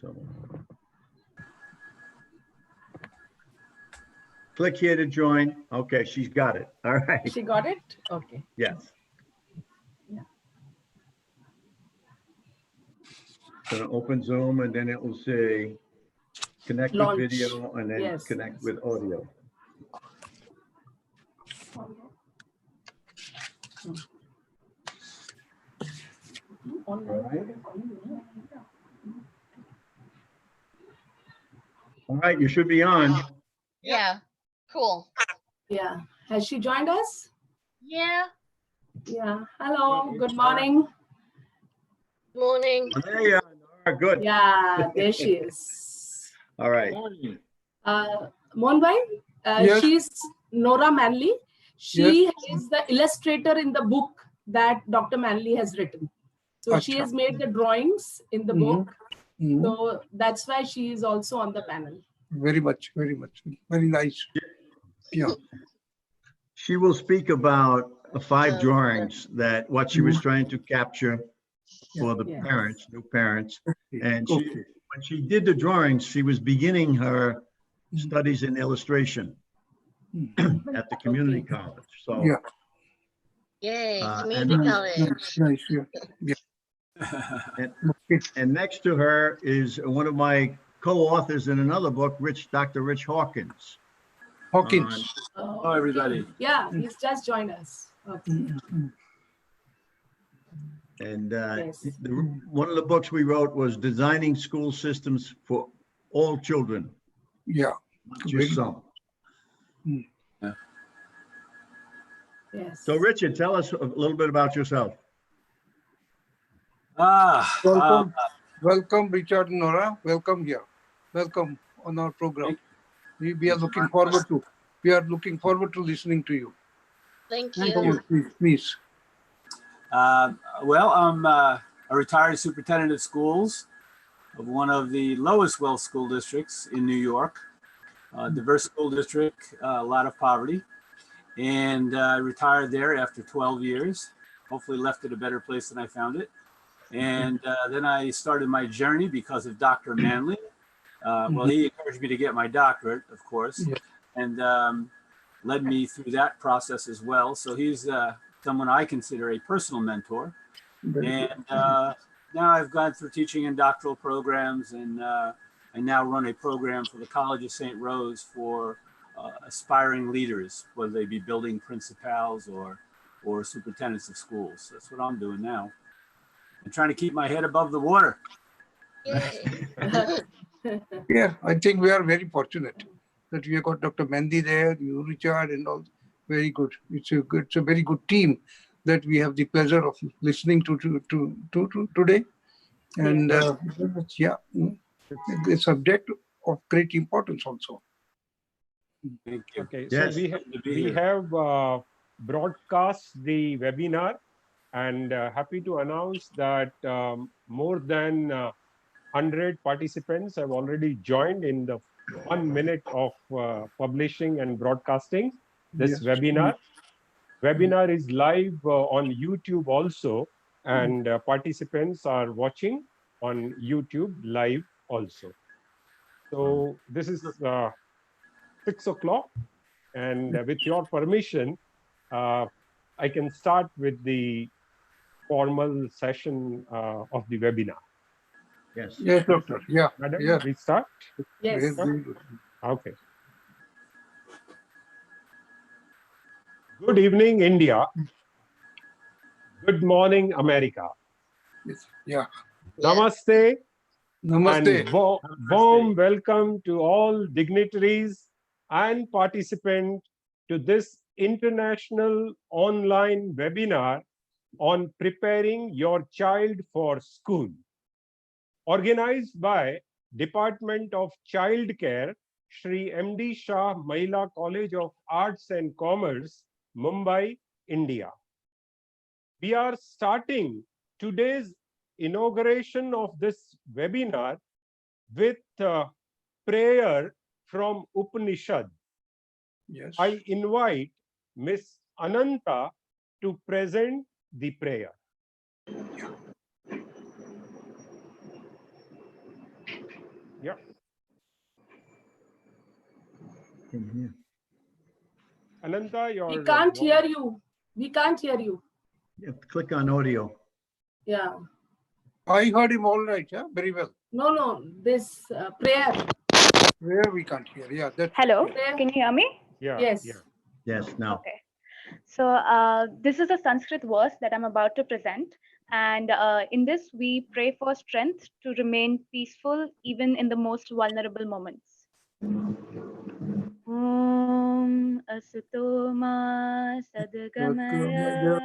So click here to join. Okay, she's got it. All right. She got it? Okay. Yes. Yeah. So open Zoom and then it will say connect Launch. with video and then Yes, connect yes. with audio. All right. All right, you should be on. Yeah, cool. Yeah. Has she joined us? Yeah, Yeah. Hello. Good morning. morning. There you are, Nora. Good. Yeah, there she is. All right. Mohanbhai, Yes. she's Nora Manley. She is the illustrator in the book that Dr. Manley has written. So she Acha. has made the drawings in the Mhm. book. Mhm. So that's why she is also on the panel. Very much, very much. Very nice. Yeah. She will speak about 5 drawings that what she was trying to capture for the Yes. parents, new parents. And she, Okay. when she did the drawings, she was beginning her studies in illustration at the community college. So, Yeah. Yay, and- community college. Nice. Yeah. Okay. and next to her is one of my co-authors in another book, Dr. Rich Hawkins. Hawkins. Hello, everybody. Yeah, he's just joined us. Okay. Mhm. And Yes. one of the books we wrote was Designing School Systems for All Children, Yeah. not Very just some. Yes. So Richard, tell us a little bit about yourself. Welcome, welcome, Richard and Nora. Welcome here. Welcome on our program. We are looking forward to. We are looking forward to listening to you. Thank Thank you. you. Please. Well, I'm a retired superintendent of schools of one of the lowest wealth school districts in New York, diverse school district, a lot of poverty. And I retired there after 12 years, hopefully left it a better place than I found it. And then I started my journey because of Dr. Manley. Well, he encouraged me to get my doctorate, of course, Yeah. and led me through that process as well. So he's someone I consider a personal mentor. Very good. And now I've gone through teaching in doctoral programs, and I now run a program for the College of St. Rose for aspiring leaders, whether they be building principals or superintendents of schools. That's what I'm doing now. I'm trying to keep my head above the water. Yay. Yeah, I think we are very fortunate that we have got Dr. Mandy there, you, Richard, and all. Very good. It's a very good team that we have the pleasure of listening to today. And a subject of great importance also. Thank you. Okay, Yes. so we have broadcast the webinar, and happy to announce that more than 100 participants have already joined in the 1 minute of publishing and broadcasting this Yes. webinar. Webinar is live on YouTube also, and participants are watching on YouTube live also. So this is 6 o'clock, and with your permission, I can start with the formal session of the webinar. Yes. Yes, doctor. Yeah. Madam, Yes. we start? Yes. Very good. Okay. Good evening, India. Good morning, America. Yes. Yeah. Namaste. Namaste. And warm welcome to all dignitaries and participants to this international online webinar on preparing your child for school, organized by Department of Child Care, Shri M.D. Shah Mahila College of Arts and Commerce, Mumbai, India. We are starting today's inauguration of this webinar with prayer from Upanishad. Yes. I invite Ms. Ananta to present the prayer. Yeah. Can hear. Ananta, your We can't hear you. We can't hear you. You have to click on audio. Yeah. I heard him all right, yeah, very well. No, this prayer. Where we can't hear, yeah, that's Hello, Prayer. can you hear me? Yeah. Yes. Yeah. Yes, now. Okay. So this is a Sanskrit verse that I'm about to present. And in this, we pray for strength to remain peaceful even in the most vulnerable moments. Om Asito Ma Sadgamaya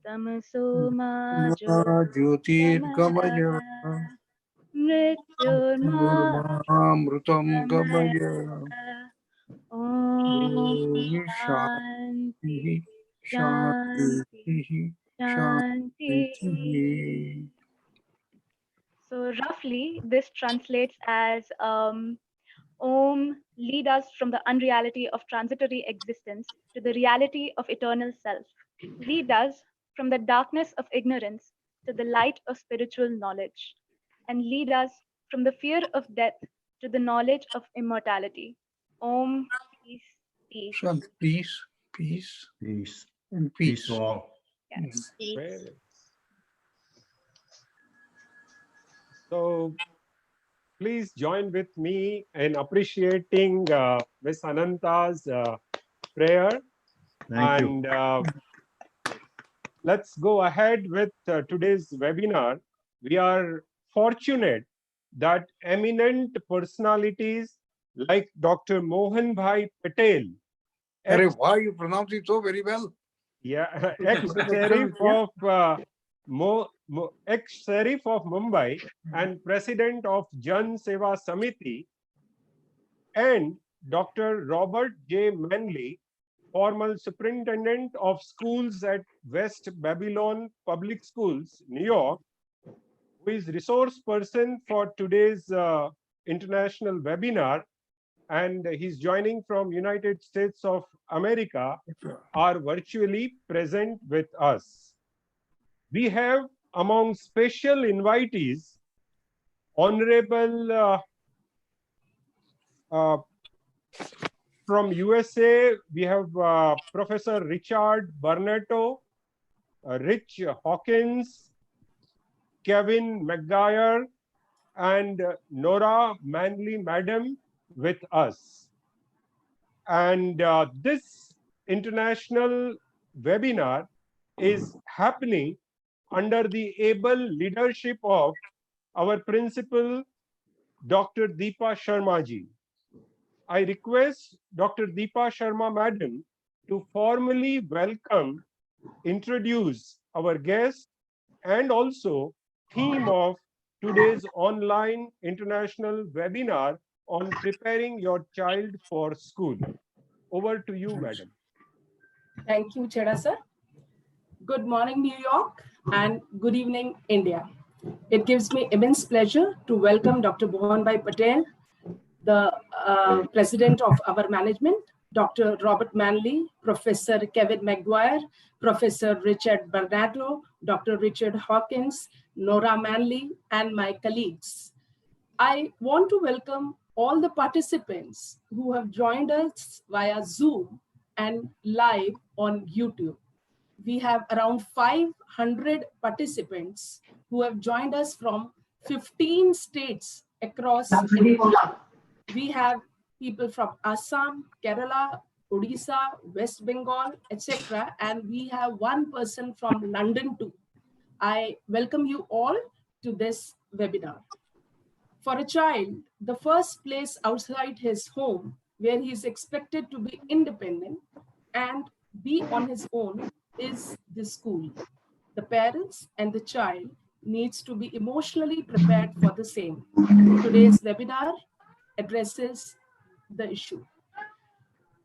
Tamaso Ma Jyotirgamaya Mrityurma Amrutam Gamaya Om Shanti Shanti Shanti Shanti. Shanti. So roughly, this translates as Om, lead us from the unreality of transitory existence to the reality of eternal self. Lead us from the darkness of ignorance to the light of spiritual knowledge. And lead us from the fear of death to the knowledge of immortality. Om, peace, peace. Shanti, peace, peace, Peace. and Peace peace. all. Yes. Very- So please join with me in appreciating Ms. Ananta's prayer. Thank you. And let's go ahead with today's webinar. We are fortunate that eminent personalities like Dr. Mohan Bhai Patel, Arey, why you pronounce it so very well? yeah, ex-sheriff of ex-sheriff of Mumbai and president of Jan Seva Samiti, and Dr. Robert J. Manley, former superintendent of schools at West Babylon Public Schools, New York, who is resource person for today's international webinar, and he's joining from United States of America, are virtually present with us. We have among special invitees, Honorable from USA, we have Professor Richard Barnetto, Rich Hawkins, Kevin McGuire, and Nora Manley Madam with us. And this international webinar is happening under the able leadership of our principal, Dr. Deepa Sharma ji. I request Dr. Deepa Sharma Madam to formally welcome, introduce our guest, and also theme of today's online international webinar on preparing your child for school. Over to you, madam. Thank you, Cheda sir. Good morning, New York, and good evening, India. It gives me immense pleasure to welcome Dr. Mohan Bhai Patel, the president of our management, Dr. Robert Manley, Professor Kevin McGuire, Professor Richard Barnetto, Dr. Richard Hawkins, Nora Manley, and my colleagues. I want to welcome all the participants who have joined us via Zoom and live on YouTube. We have around 500 participants who have joined us from 15 states across India. We have people from Assam, Kerala, Odisha, West Bengal, etc. And we have one person from London too. I welcome you all to this webinar. For a child, the first place outside his home where he is expected to be independent and be on his own is the school. The parents and the child needs to be emotionally prepared for the same. Today's webinar addresses the issue.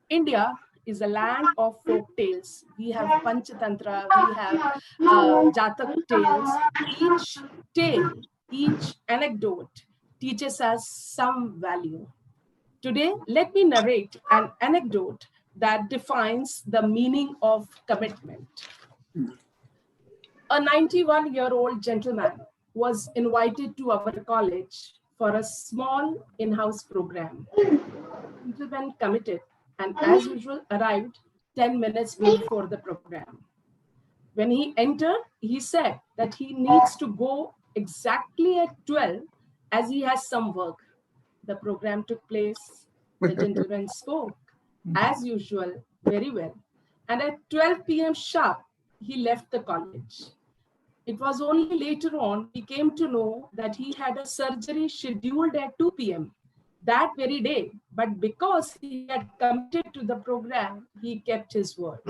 India is a land of folk tales. We have Panchatantra, we have Jatak tales. Each tale, each anecdote teaches us some value. Today, let me narrate an anecdote that defines the meaning of commitment. A 91-year-old gentleman was invited to our college for a small in-house program. Gentleman committed and as usual arrived 10 minutes before the program. When he entered, he said that he needs to go exactly at 12 as he has some work. The program took place. The gentleman spoke as usual very well. And at 12 p.m. sharp, he left the college. It was only later on we came to know that he had a surgery scheduled at 2 p.m. that very day. But because he had committed to the program, he kept his word.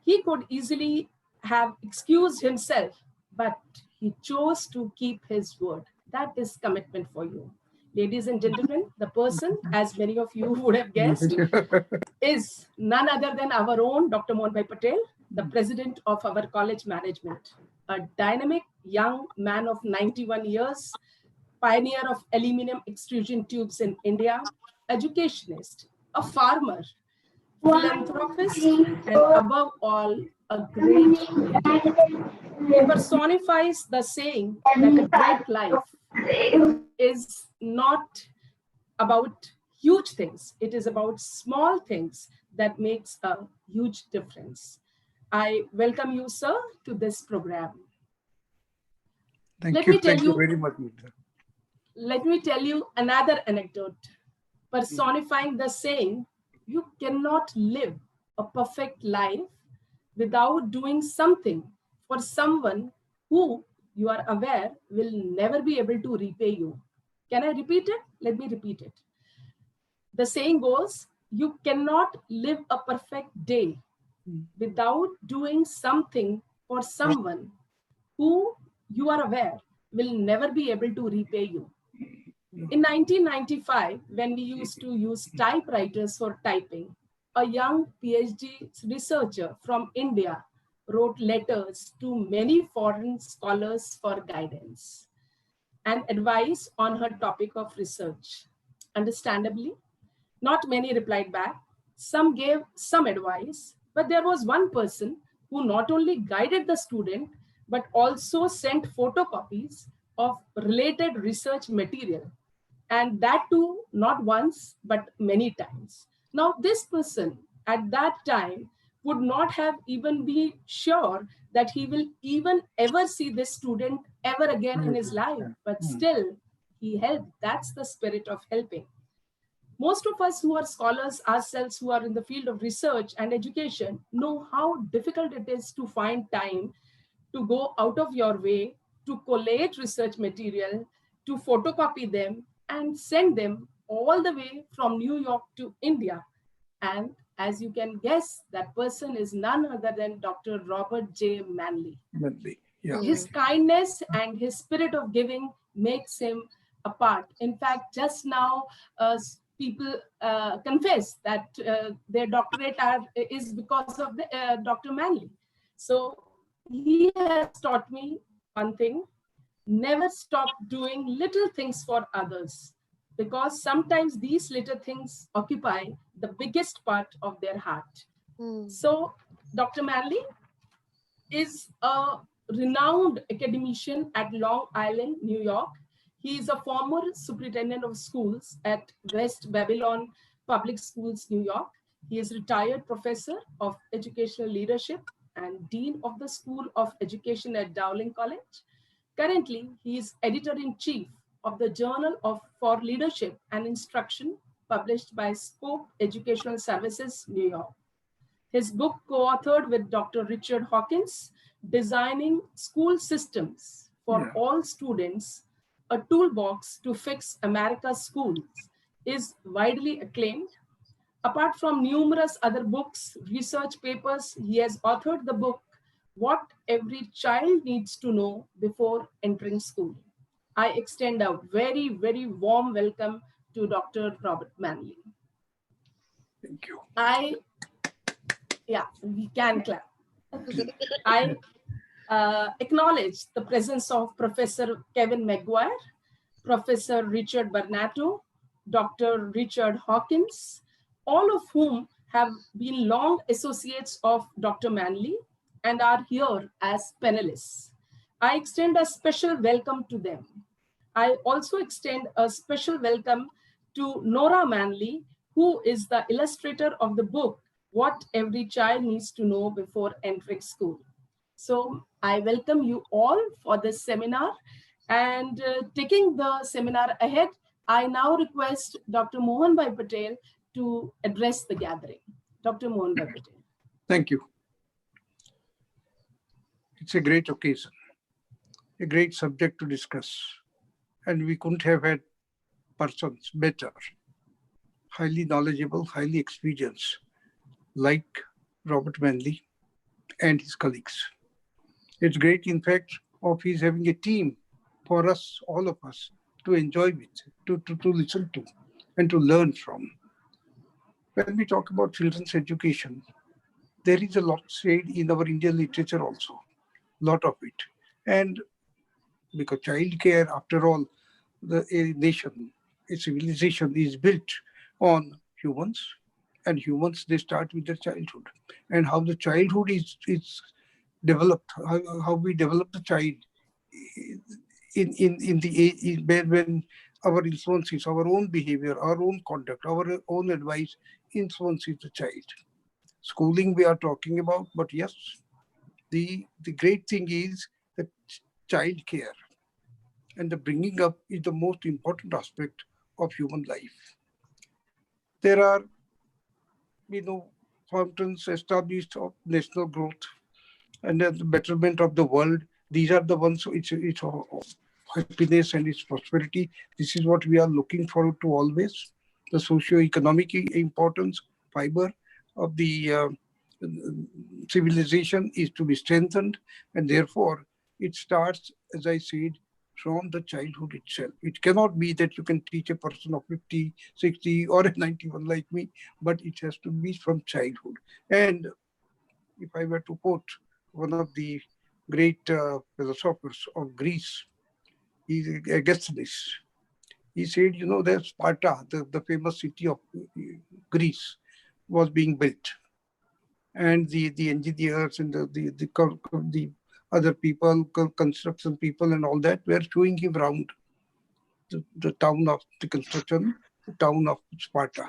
He could easily have excused himself, but he chose to keep his word. That is commitment for you. Ladies and gentlemen, the person, as many of you would have guessed, is none other than our own Dr. Mohanbhai Patel, the president of our college management, a dynamic young man of 91 years, pioneer of aluminum extrusion tubes in India, educationist, a farmer, philanthropist, and above all, a great leader. He personifies the saying that a great life is not about huge things. It is about small things that makes a huge difference. I welcome you, sir, to this program. Thank you very much, Mitra. Let me tell you another anecdote personifying the saying, you cannot live a perfect life without doing something for someone who you are aware will never be able to repay you. Can I repeat it? Let me repeat it. The saying goes, you cannot live a perfect day without doing something for someone who you are aware will never be able to repay you. In 1995, when we used to use typewriters for typing, a young PhD researcher from India wrote letters to many foreign scholars for guidance and advice on her topic of research. Understandably, not many replied back. Some gave some advice, but there was one person who not only guided the student, but also sent photocopies of related research material. And that too, not once, but many times. Now, this person at that time would not have even been sure that he will even ever see this student ever again in his life, but still he helped. That's the spirit of helping. Most of us who are scholars ourselves, who are in the field of research and education, know how difficult it is to find time to go out of your way to collate research material, to photocopy them and send them all the way from New York to India. And as you can guess, that person is none other than Dr. Robert J. Manley. Yeah. His kindness and his spirit of giving makes him apart. In fact, just now, people confess that their doctorate is because of Dr. Manley. So he has taught me one thing: never stop doing little things for others, because sometimes these little things occupy the biggest part of their heart. So Dr. Manley is a renowned academician at Long Island, New York. He is a former superintendent of schools at West Babylon Public Schools, New York. He is retired professor of educational leadership and dean of the School of Education at Dowling College. Currently, he is editor-in-chief of the Journal for Leadership and Instruction, published by Scope Educational Services, New York. His book, co-authored with Dr. Richard Hawkins, Designing School Systems for All Students, a Toolbox to Fix America's Schools, is widely acclaimed. Apart from numerous other books, research papers, he has authored the book, What Every Child Needs to Know Before Entering School. I extend a very, very warm welcome to Dr. Robert Manley. Thank you. We can clap. I acknowledge the presence of Professor Kevin McGuire, Professor Richard Bernato, Dr. Richard Hawkins, all of whom have been long associates of Dr. Manley and are here as panelists. I extend a special welcome to them. I also extend a special welcome to Nora Manley, who is the illustrator of the book, What Every Child Needs to Know Before Entering School. So I welcome you all for this seminar, and taking the seminar ahead, I now request Dr. Mohan Bhai Patel to address the gathering. Dr. Mohan Bhai Patel. Thank you. It's a great occasion, a great subject to discuss, and we couldn't have had persons better, highly knowledgeable, highly experienced, like Robert Manley and his colleagues. It's great, in fact, of his having a team for us, all of us, to enjoy with, to listen to, and to learn from. When we talk about children's education, there is a lot said in our Indian literature also, lot of it. And because child care, after all, a nation, a civilization is built on humans, and humans, they start with their childhood. And how the childhood is developed, how we develop the child in the age when our influences, our own behavior, our own conduct, our own advice influences the child. Schooling we are talking about, but yes, the great thing is that child care and the bringing up is the most important aspect of human life. There are, fountains established of national growth and the betterment of the world. These are the ones, it's happiness and its prosperity. This is what we are looking forward to always. The socio-economic importance, fiber of the civilization is to be strengthened, and therefore it starts, as I said, from the childhood itself. It cannot be that you can teach a person of 50, 60 or 91 like me, but it has to be from childhood. And if I were to quote one of the great philosophers of Greece, Aegisthus, he said, that Sparta, the famous city of Greece, was being built. And the engineers and the other people, construction people and all that, were showing him around the town of the construction, the town of Sparta.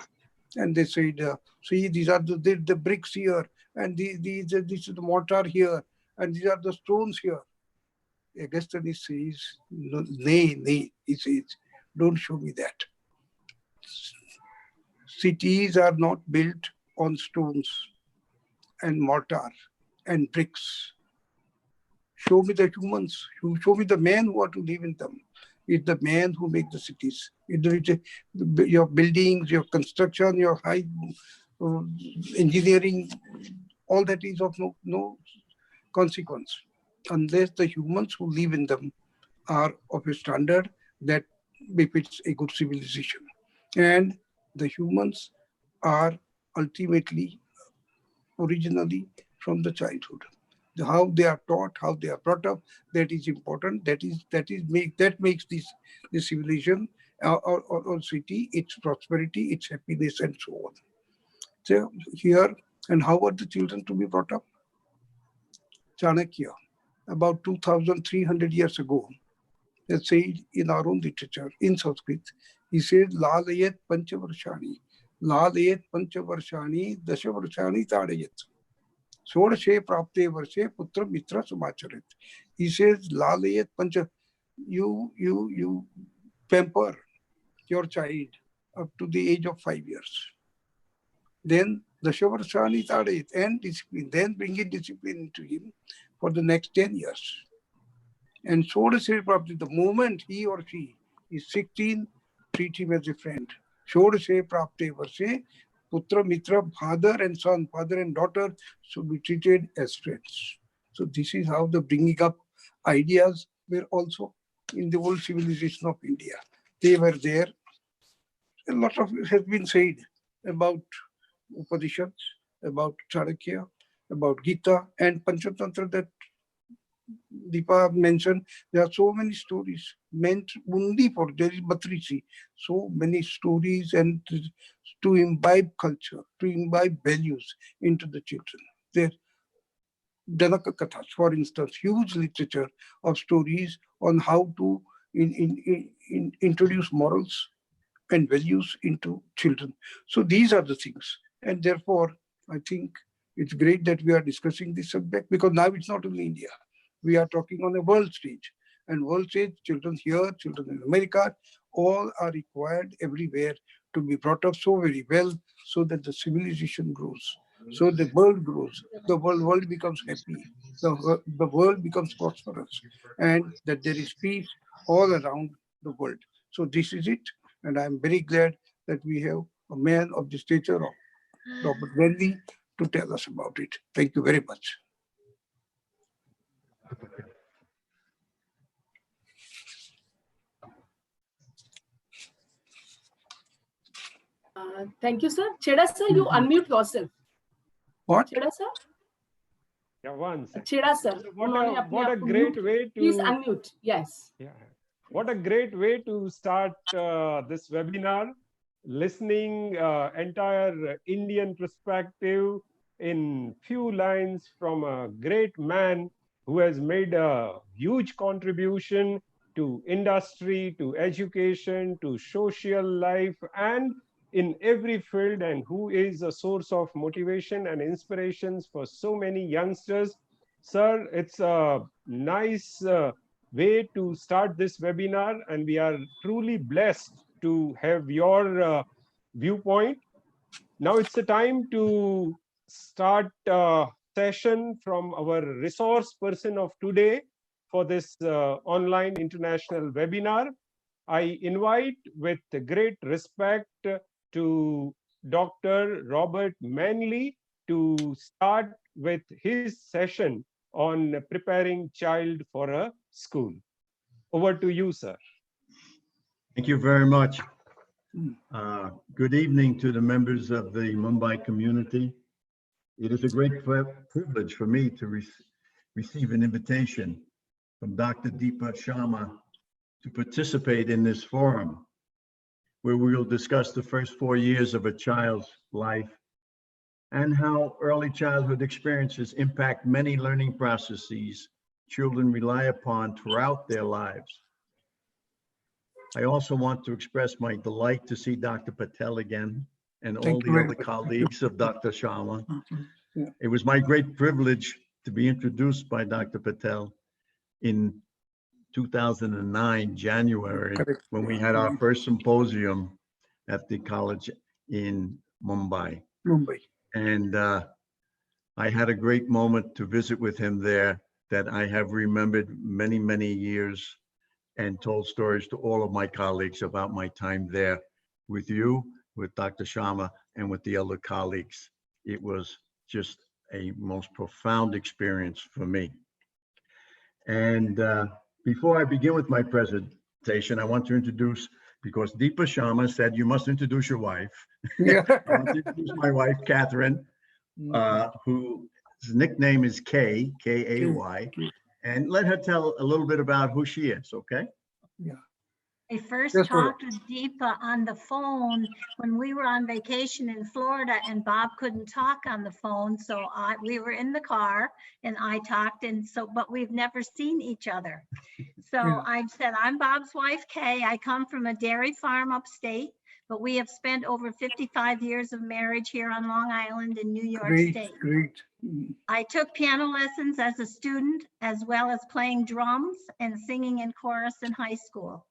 And they said, see, these are the bricks here, and this is the mortar here, and these are the stones here. Augustine says, nay, he says, don't show me that. Cities are not built on stones and mortar and bricks. Show me the humans. Show me the men who are to live in them. It's the men who make the cities. Your buildings, your construction, your high engineering, all that is of no consequence unless the humans who live in them are of a standard that befits a good civilization. And the humans are ultimately, originally, from the childhood. How they are taught, how they are brought up, that is important. That makes this civilization or city, its prosperity, its happiness, and so on. So here, and how are the children to be brought up? Chanakya, about 2,300 years ago, they say in our own literature, in Sanskrit, he said, Lalayat Panchavarshani, Lalayat Panchavarshani, Dashavarshani Tadayat. Sodashe Prapte Varshe Putra Mitra Sumacharit. He says, Lalayat Pancha, you pamper your child up to the age of 5 years. Then Dashavarshani Tadayat, and discipline, then bring in discipline into him for the next 10 years. And Sodashe Prapte, the moment he or she is 16, treat him as a friend. Sodashe Prapte Varshe Putra, Mitra, father and son, father and daughter should be treated as friends. So this is how the bringing up ideas were also in the old civilization of India. They were there. A lot of it has been said about Upanishads, about Chanakya, about Gita and Panchatantra that Deepa mentioned. There are so many stories meant only for, there is Matrici, so many stories and to imbibe culture, to imbibe values into the children. There, Janaka Kathas, for instance, huge literature of stories on how to introduce morals and values into children. So these are the things. And therefore, I think it's great that we are discussing this subject, because now it's not only India. We are talking on a world stage. And world stage, children here, children in America, all are required everywhere to be brought up so very well, so that the civilization grows, so the world grows, the world becomes happy, the world becomes prosperous, and that there is peace all around the world. So this is it. And I'm very glad that we have a man of the stature of Robert Wendy to tell us about it. Thank you very much. Thank you, sir. Cheda sir, you unmute yourself. What? Cheda sir? Yeah, one second. Cheda sir. What a great way to... Please unmute. Yes. Yeah. What a great way to start this webinar, listening entire Indian perspective in few lines from a great man who has made a huge contribution to industry, to education, to social life, and in every field, and who is a source of motivation and inspirations for so many youngsters. Sir, it's a nice way to start this webinar, and we are truly blessed to have your viewpoint. Now it's the time to start a session from our resource person of today for this online international webinar. I invite with great respect to Dr. Robert Manley to start with his session on preparing child for a school. Over to you, sir. Thank you very much. Good evening to the members of the Mumbai community. It is a great privilege for me to receive an invitation from Dr. Deepa Sharma to participate in this forum, where we will discuss the first 4 years of a child's life and how early childhood experiences impact many learning processes children rely upon throughout their lives. I also want to express my delight to see Dr. Patel again and all the other colleagues of Dr. Sharma. Yeah. It was my great privilege to be introduced by Dr. Patel in 2009, January, when we had our first symposium at the college in Mumbai. And I had a great moment to visit with him there that I have remembered many, many years, and told stories to all of my colleagues about my time there with you, with Dr. Sharma, and with the other colleagues. It was just a most profound experience for me. And before I begin with my presentation, I want to introduce, because Deepa Sharma said you must introduce your wife. Yeah. I want to introduce my wife, Catherine, whose nickname is Kay, K-A-Y, and let her tell a little bit about who she is, okay? I first Yes, ma'am. talked with Deepa on the phone when we were on vacation in Florida, and Bob couldn't talk on the phone. So we were in the car and I talked, but we've never seen each other. So Yeah. I said, I'm Bob's wife, Kay. I come from a dairy farm upstate, but we have spent over 55 years of marriage here on Long Island in New York State. Great. I took piano lessons as a student, as well as playing drums and singing in chorus in high school.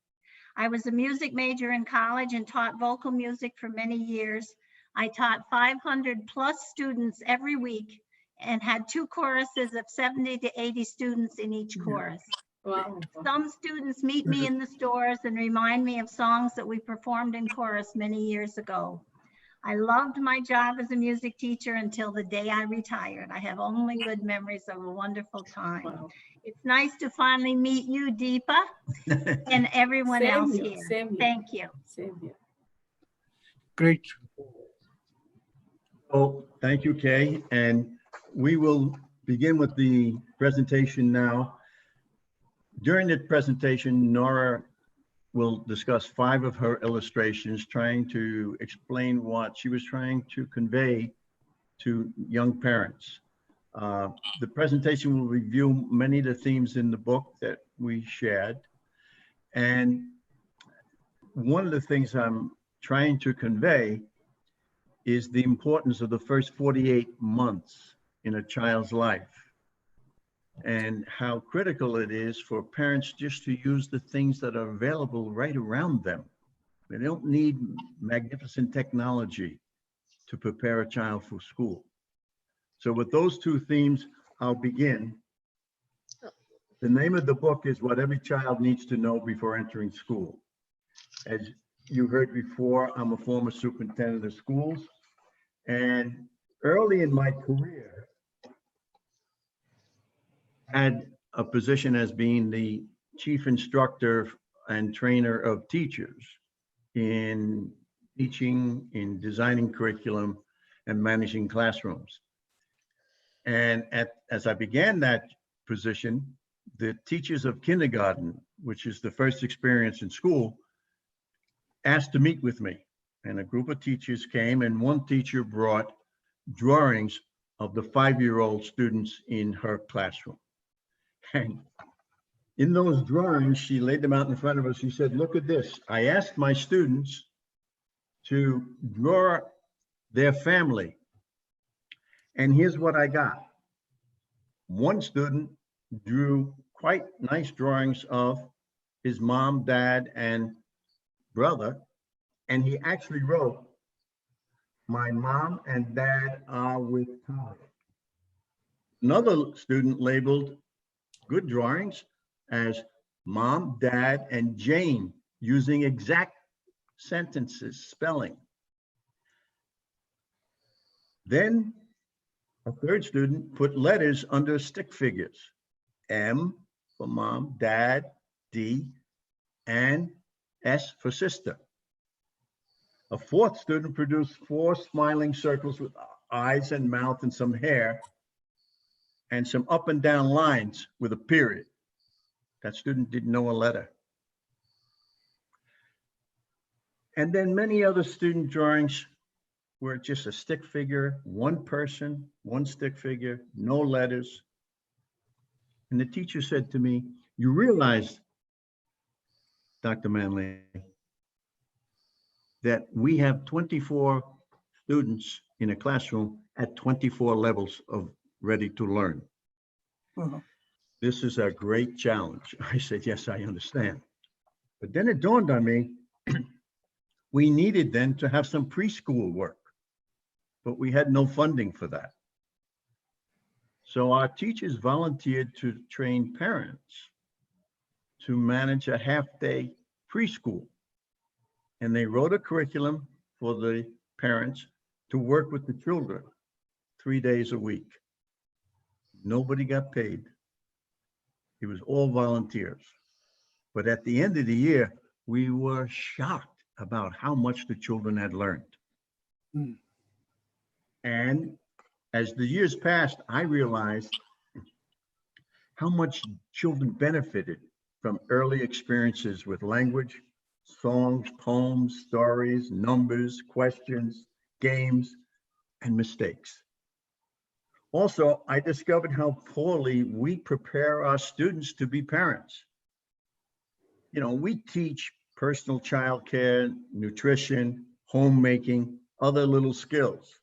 I was a music major in college and taught vocal music for many years. I taught 500 plus students every week and had 2 choruses of 70 to 80 students in each chorus. Wow. Some students meet me in the stores and remind me of songs that we performed in chorus many years ago. I loved my job as a music teacher until the day I retired. I have only good memories of a wonderful time. Wow. It's nice to finally meet you, Deepa, and everyone Same else here, here. same here. Thank you. Same here. Great. So thank you, Kay. And we will begin with the presentation now. During the presentation, Nora will discuss 5 of her illustrations, trying to explain what she was trying to convey to young parents. The presentation will review many of the themes in the book that we shared. And one of the things I'm trying to convey is the importance of the first 48 months in a child's life and how critical it is for parents just to use the things that are available right around them. They don't need magnificent technology to prepare a child for school. So with those two themes, I'll begin. The name of the book is What Every Child Needs to Know Before Entering School. As you heard before, I'm a former superintendent of schools. And early in my career, had a position as being the chief instructor and trainer of teachers in teaching, in designing curriculum, and managing classrooms. And as I began that position, the teachers of kindergarten, which is the first experience in school, asked to meet with me. And a group of teachers came, and one teacher brought drawings of the 5-year-old students in her classroom. And in those drawings, she laid them out in front of us. She said, look at this. I asked my students to draw their family. And here's what I got. One student drew quite nice drawings of his mom, dad, and brother. And he actually wrote, my mom and dad are with Tom. Another student labeled good drawings as mom, dad, and Jane, using exact sentences, spelling. Then a third student put letters under stick figures, M for mom, dad, D, and S for sister. A fourth student produced 4 smiling circles with eyes and mouth and some hair, and some up and down lines with a period. That student didn't know a letter. And then many other student drawings were just a stick figure, one person, one stick figure, no letters. And the teacher said to me, you realize, Dr. Manley, that we have 24 students in a classroom at 24 levels of ready to learn. Uh-huh. This is a great challenge. I said, yes, I understand. But then it dawned on me, we needed then to have some preschool work, but we had no funding for that. So our teachers volunteered to train parents to manage a half-day preschool. And they wrote a curriculum for the parents to work with the children 3 days a week. Nobody got paid. It was all volunteers. But at the end of the year, we were shocked about how much the children had learned. Mm. And as the years passed, I realized how much children benefited from early experiences with language, songs, poems, stories, numbers, questions, games, and mistakes. Also, I discovered how poorly we prepare our students to be parents. You know, we teach personal child care, nutrition, homemaking, other little skills.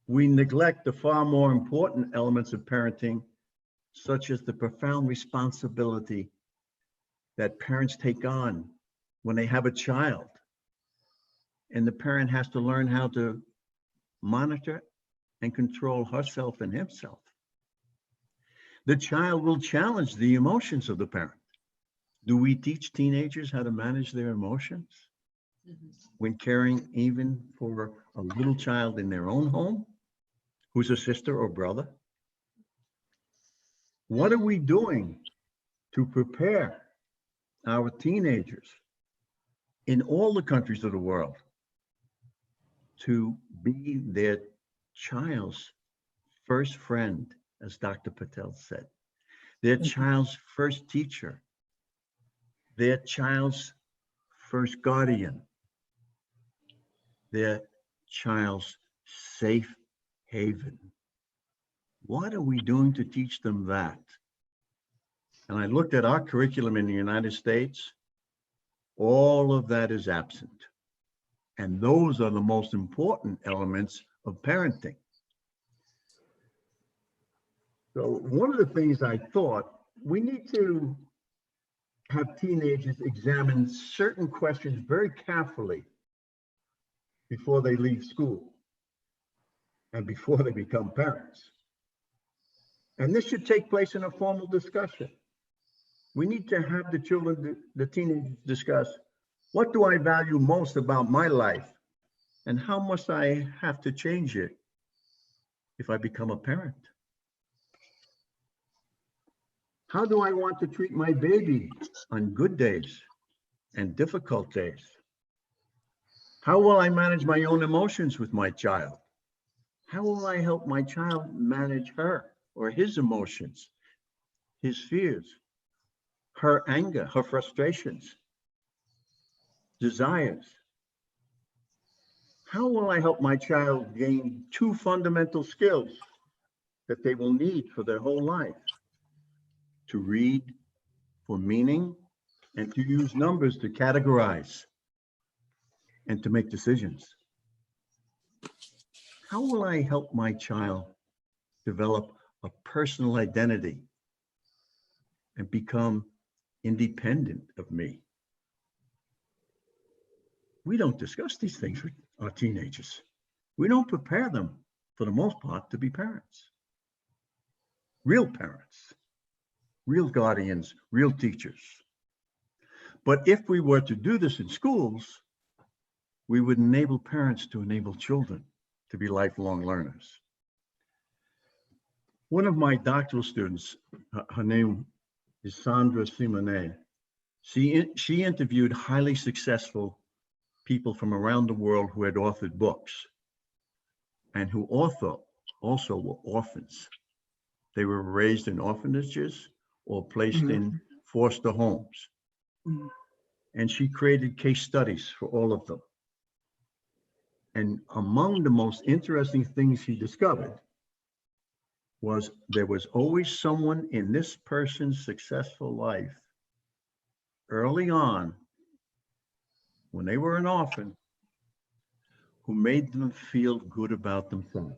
We neglect the far more important elements of parenting, such as the profound responsibility that parents take on when they have a child. And the parent has to learn how to monitor and control herself and himself. The child will challenge the emotions of the parent. Do we teach teenagers how to manage their emotions when caring even for a little child in their own home who's a sister or brother? What are we doing to prepare our teenagers in all the countries of the world to be their child's first friend, as Dr. Patel said, their child's first teacher, their child's first guardian, their child's safe haven? What are we doing to teach them that? And I looked at our curriculum in the United States All of that is absent. And those are the most important elements of parenting. So one of the things I thought, we need to have teenagers examine certain questions very carefully before they leave school and before they become parents. And this should take place in a formal discussion. We need to have the children, the teenagers discuss, what do I value most about my life? And how must I have to change it if I become a parent? How do I want to treat my baby on good days and difficult days? How will I manage my own emotions with my child? How will I help my child manage her or his emotions, his fears, her anger, her frustrations, desires? How will I help my child gain 2 fundamental skills that they will need for their whole life? To read for meaning and to use numbers to categorize and to make decisions. How will I help my child develop a personal identity and become independent of me? We don't discuss these things with our teenagers. We don't prepare them, for the most part, to be parents. Real parents, real guardians, real teachers. But if we were to do this in schools, we would enable parents to enable children to be lifelong learners. One of my doctoral students, her name is Sandra Simone. She interviewed highly successful people from around the world who had authored books and who also were orphans. They were raised in orphanages or placed in foster homes. And she created case studies for all of them. And among the most interesting things she discovered was there was always someone in this person's successful life early on, when they were an orphan, who made them feel good about themselves,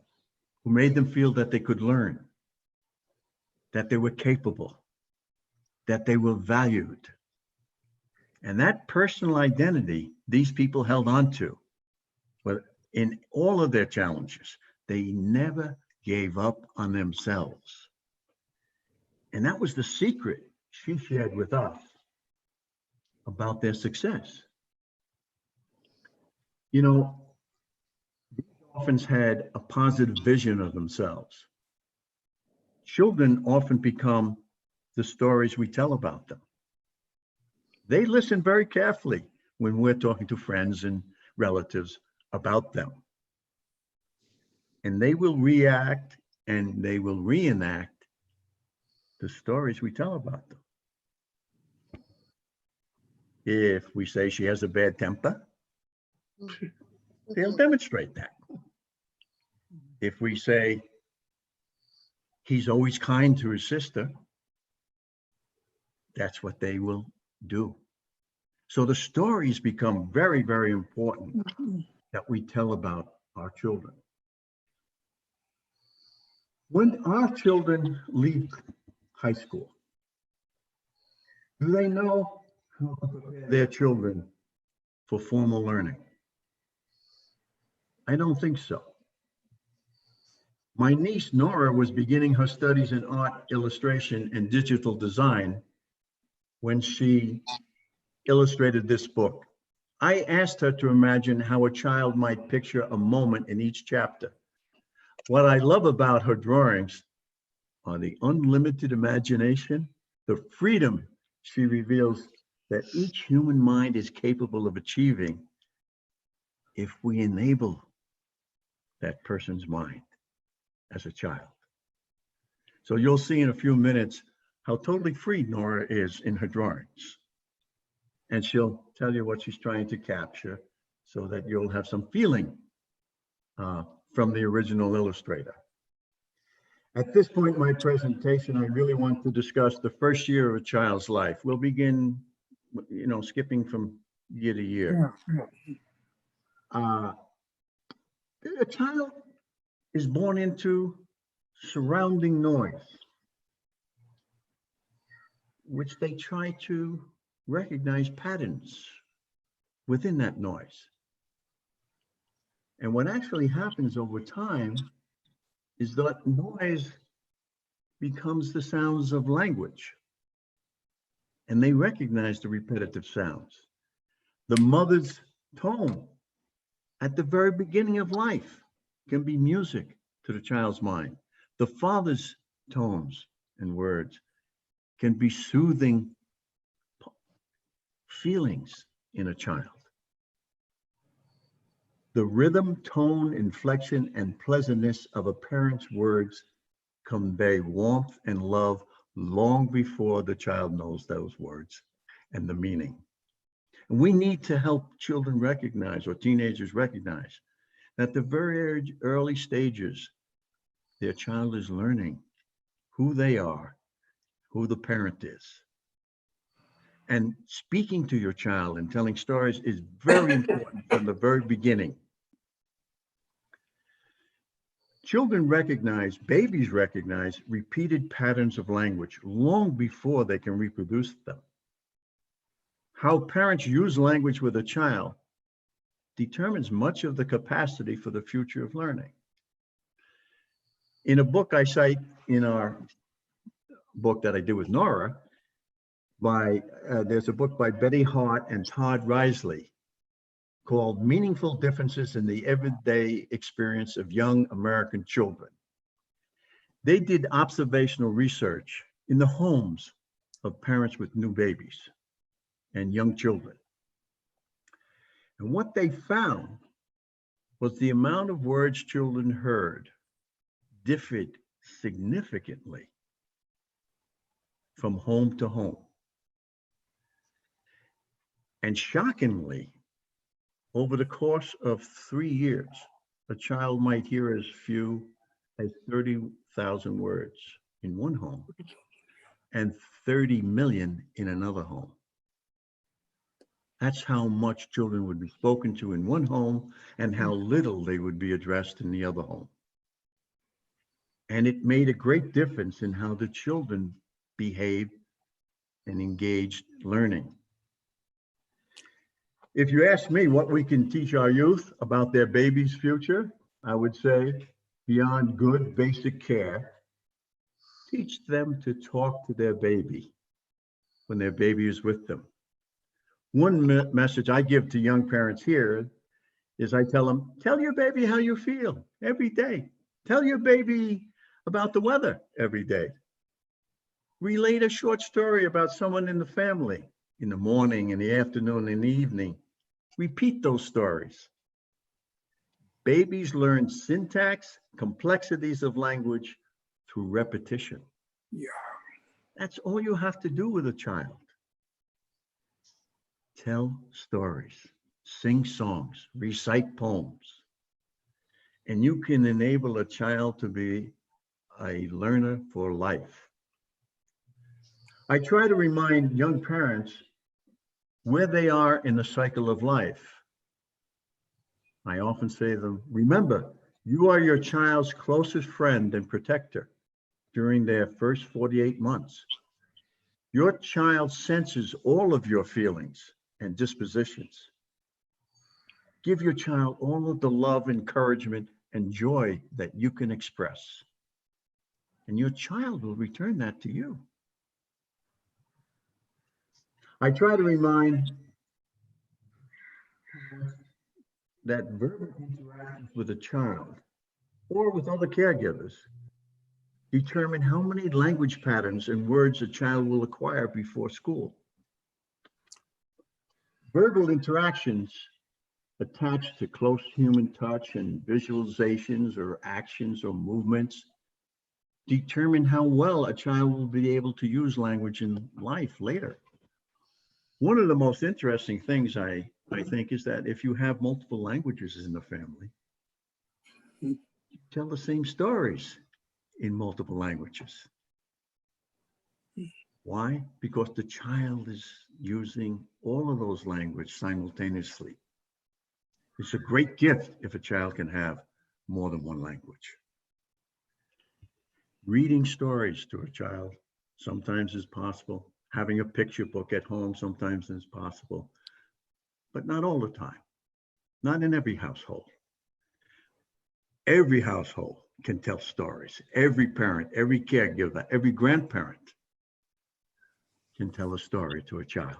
who made them feel that they could learn, that they were capable, that they were valued. And that personal identity, these people held on to. But in all of their challenges, they never gave up on themselves. And that was the secret she shared with us about their success. You know, these orphans had a positive vision of themselves. Children often become the stories we tell about them. They listen very carefully when we're talking to friends and relatives about them. And they will react and they will reenact the stories we tell about them. If we say she has a bad temper, they'll demonstrate that. If we say he's always kind to his sister, that's what they will do. So the stories become very, very important that we tell about our children. When our children leave high school, do they know how to prepare their children for formal learning? I don't think so. My niece Nora was beginning her studies in art, illustration, and digital design when she illustrated this book. I asked her to imagine how a child might picture a moment in each chapter. What I love about her drawings are the unlimited imagination, the freedom she reveals that each human mind is capable of achieving if we enable that person's mind as a child. So you'll see in a few minutes how totally free Nora is in her drawings. And she'll tell you what she's trying to capture so that you'll have some feeling from the original illustrator. At this point in my presentation, I really want to discuss the first year of a child's life. We'll begin, skipping from year to year. A child is born into surrounding noise, which they try to recognize patterns within that noise. And what actually happens over time is that noise becomes the sounds of language, and they recognize the repetitive sounds. The mother's tone at the very beginning of life can be music to the child's mind. The father's tones and words can be soothing feelings in a child. The rhythm, tone, inflection, and pleasantness of a parent's words convey warmth and love long before the child knows those words and the meaning. And we need to help children recognize, or teenagers recognize, that the very early stages, their child is learning who they are, who the parent is. And speaking to your child and telling stories is very important from the very beginning. Children recognize, babies recognize repeated patterns of language long before they can reproduce them. How parents use language with a child determines much of the capacity for the future of learning. In a book I cite in our book that I did with Nora, there's a book by Betty Hart and Todd Risley called Meaningful Differences in the Everyday Experience of Young American Children. They did observational research in the homes of parents with new babies and young children. And what they found was the amount of words children heard differed significantly from home to home. And shockingly, over the course of 3 years, a child might hear as few as 30,000 words in one home and 30 million in another home. That's how much children would be spoken to in one home and how little they would be addressed in the other home. And it made a great difference in how the children behaved and engaged learning. If you ask me what we can teach our youth about their baby's future, I would say, beyond good basic care, teach them to talk to their baby when their baby is with them. One message I give to young parents here is I tell them, tell your baby how you feel every day. Tell your baby about the weather every day. Relate a short story about someone in the family in the morning, in the afternoon, in the evening. Repeat those stories. Babies learn syntax, complexities of language through repetition. Yeah. That's all you have to do with a child. Tell stories, sing songs, recite poems, and you can enable a child to be a learner for life. I try to remind young parents where they are in the cycle of life. I often say to them, remember, you are your child's closest friend and protector during their first 48 months. Your child senses all of your feelings and dispositions. Give your child all of the love, encouragement, and joy that you can express. And your child will return that to you. I try to remind that verbal interactions with a child or with other caregivers determine how many language patterns and words a child will acquire before school. Verbal interactions attached to close human touch and visualizations or actions or movements determine how well a child will be able to use language in life later. One of the most interesting things I think is that if you have multiple languages in the family, you tell the same stories in multiple languages. Why? Because the child is using all of those languages simultaneously. It's a great gift if a child can have more than one language. Reading stories to a child sometimes is possible. Having a picture book at home sometimes is possible, but not all the time. Not in every household. Every household can tell stories. Every parent, every caregiver, every grandparent can tell a story to a child.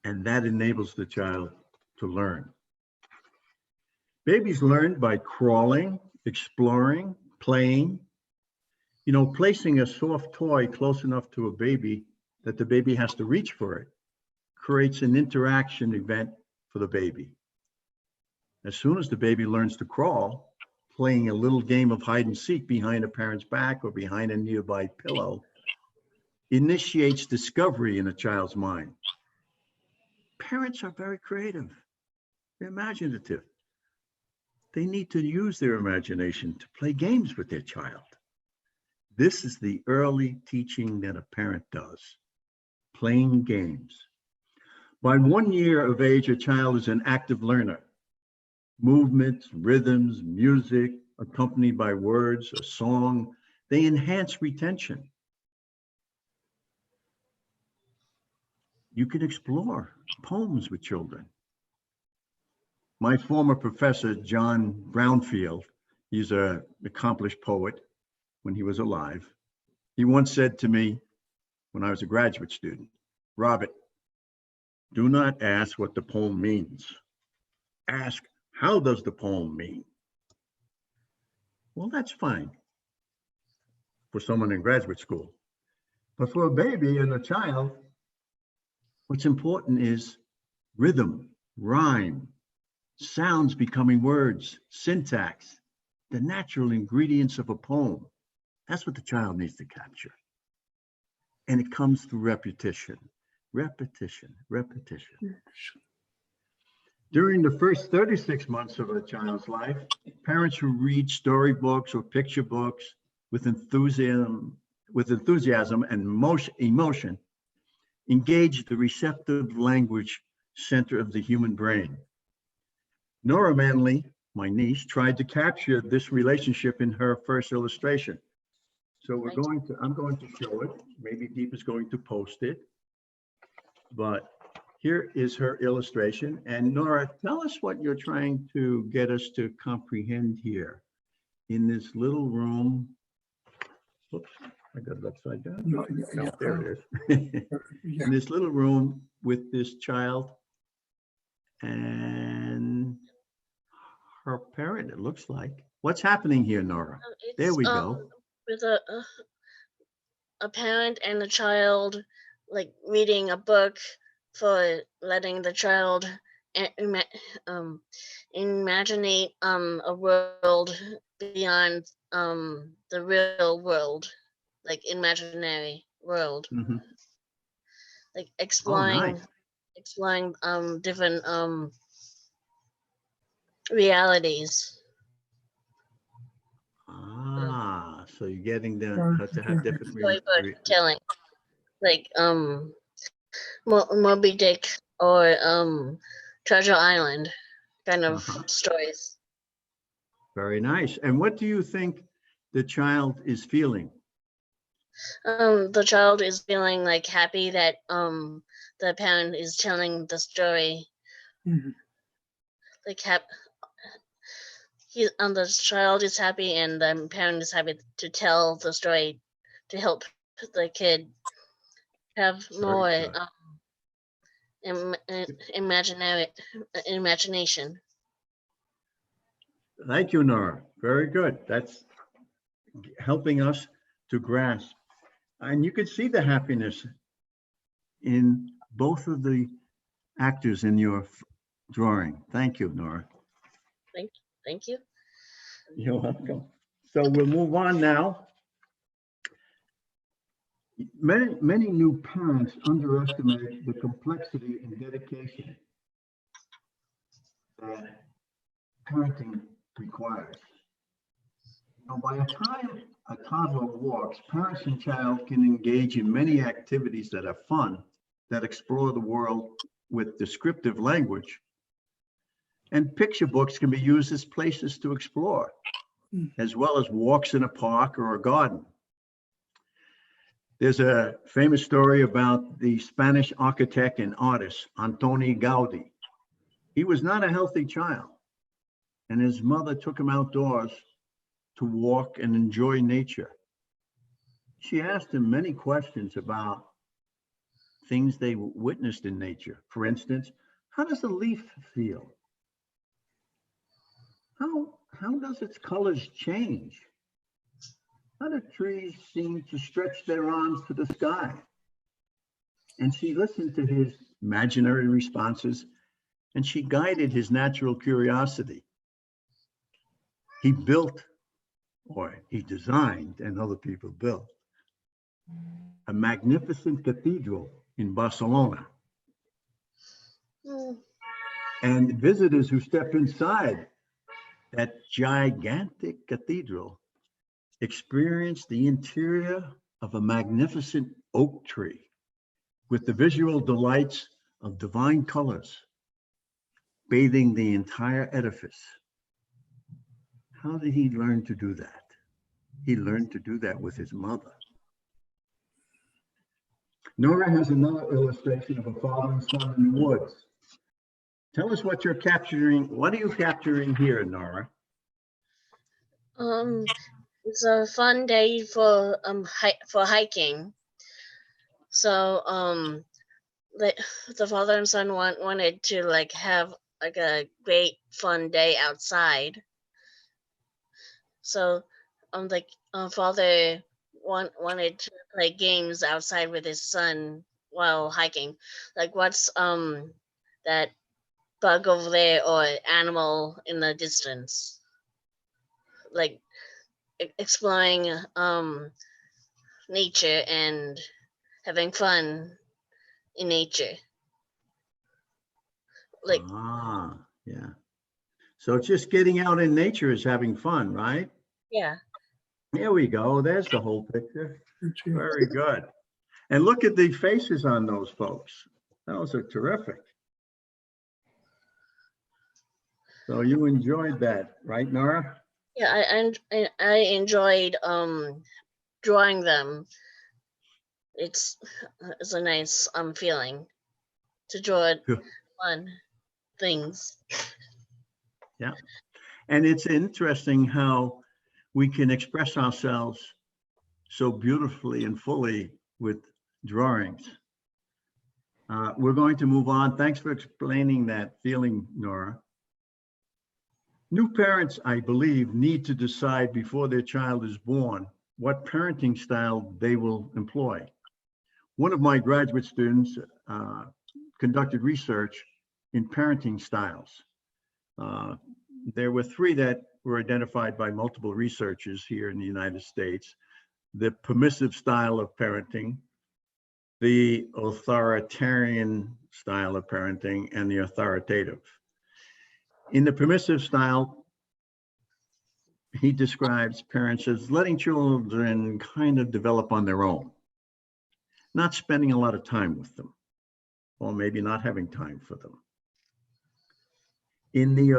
And that enables the child to learn. Babies learn by crawling, exploring, playing. You know, placing a soft toy close enough to a baby that the baby has to reach for it creates an interaction event for the baby. As soon as the baby learns to crawl, playing a little game of hide and seek behind a parent's back or behind a nearby pillow initiates discovery in a child's mind. Parents are very creative. They're imaginative. They need to use their imagination to play games with their child. This is the early teaching that a parent does, playing games. By 1 year of age, a child is an active learner. Movements, rhythms, music, accompanied by words, a song, they enhance retention. You can explore poems with children. My former professor, John Brownfield, he's an accomplished poet when he was alive. He once said to me when I was a graduate student, Robert, do not ask what the poem means. Ask, how does the poem mean? Well, that's fine for someone in graduate school. But for a baby and a child, what's important is rhythm, rhyme, sounds becoming words, syntax, the natural ingredients of a poem. That's what the child needs to capture. And it comes through repetition, repetition, repetition. During the first 36 months of a child's life, parents who read storybooks or picture books with enthusiasm and emotion engage the receptive language center of the human brain. Nora Manley, my niece, tried to capture this relationship in her first illustration. So I'm going to show it. Maybe Deep is going to post it. But here is her illustration. And Nora, tell us what you're trying to get us to comprehend here in this little room. Oops, I got it upside down. No, No, there it is. In this little room with this child and her parent, it looks like. What's happening here, Nora? There we go. With a parent and a child, like reading a book for letting the child imaginate a world beyond the real world, like imaginary world, like exploring different realities. Ah, so you're getting them to have different Storybook telling, like Moby Dick or Treasure Island kind of stories. Very nice. And what do you think the child is feeling? The child is feeling like happy that the parent is telling the story. Like the child is happy and the parent is happy to tell the story to help the kid have more imagination. Thank you, Nora. Very good. That's helping us to grasp. And you can see the happiness in both of the actors in your drawing. Thank you, Nora. Thank you. You're welcome. So we'll move on now. Many new parents underestimate the complexity and dedication that parenting requires. Now, by the time a toddler walks, parents and child can engage in many activities that are fun, that explore the world with descriptive language. And picture books can be used as places to explore, as well as walks in a park or a garden. There's a famous story about the Spanish architect and artist, Antoni Gaudi. He was not a healthy child, and his mother took him outdoors to walk and enjoy nature. She asked him many questions about things they witnessed in nature. For instance, how does a leaf feel? How does its colors change? How do trees seem to stretch their arms to the sky? And she listened to his imaginary responses, and she guided his natural curiosity. He built, or he designed, and other people built, a magnificent cathedral in Barcelona. And visitors who step inside that gigantic cathedral experience the interior of a magnificent oak tree with the visual delights of divine colors bathing the entire edifice. How did he learn to do that? He learned to do that with his mother. Nora has another illustration of a father and son in the woods. Tell us what you're capturing. What are you capturing here, Nora? It's a fun day for hiking. So the father and son wanted to like have like a great fun day outside. So father wanted to play games outside with his son while hiking. Like what's that bug over there or animal in the distance? Like exploring nature and having fun in nature. Like Yeah. So just getting out in nature is having fun, right? yeah. There we go. There's the whole picture. Very good. And look at the faces on those folks. Those are terrific. So you enjoyed that, right, Nora? Yeah, I enjoyed drawing them. It's a nice feeling to draw fun things. Yeah. And it's interesting how we can express ourselves so beautifully and fully with drawings. We're going to move on. Thanks for explaining that feeling, Nora. New parents, I believe, need to decide before their child is born what parenting style they will employ. One of my graduate students conducted research in parenting styles. There were 3 that were identified by multiple researchers here in the United States: the permissive style of parenting, the authoritarian style of parenting, and the authoritative. In the permissive style, he describes parents as letting children kind of develop on their own, not spending a lot of time with them, or maybe not having time for them. In the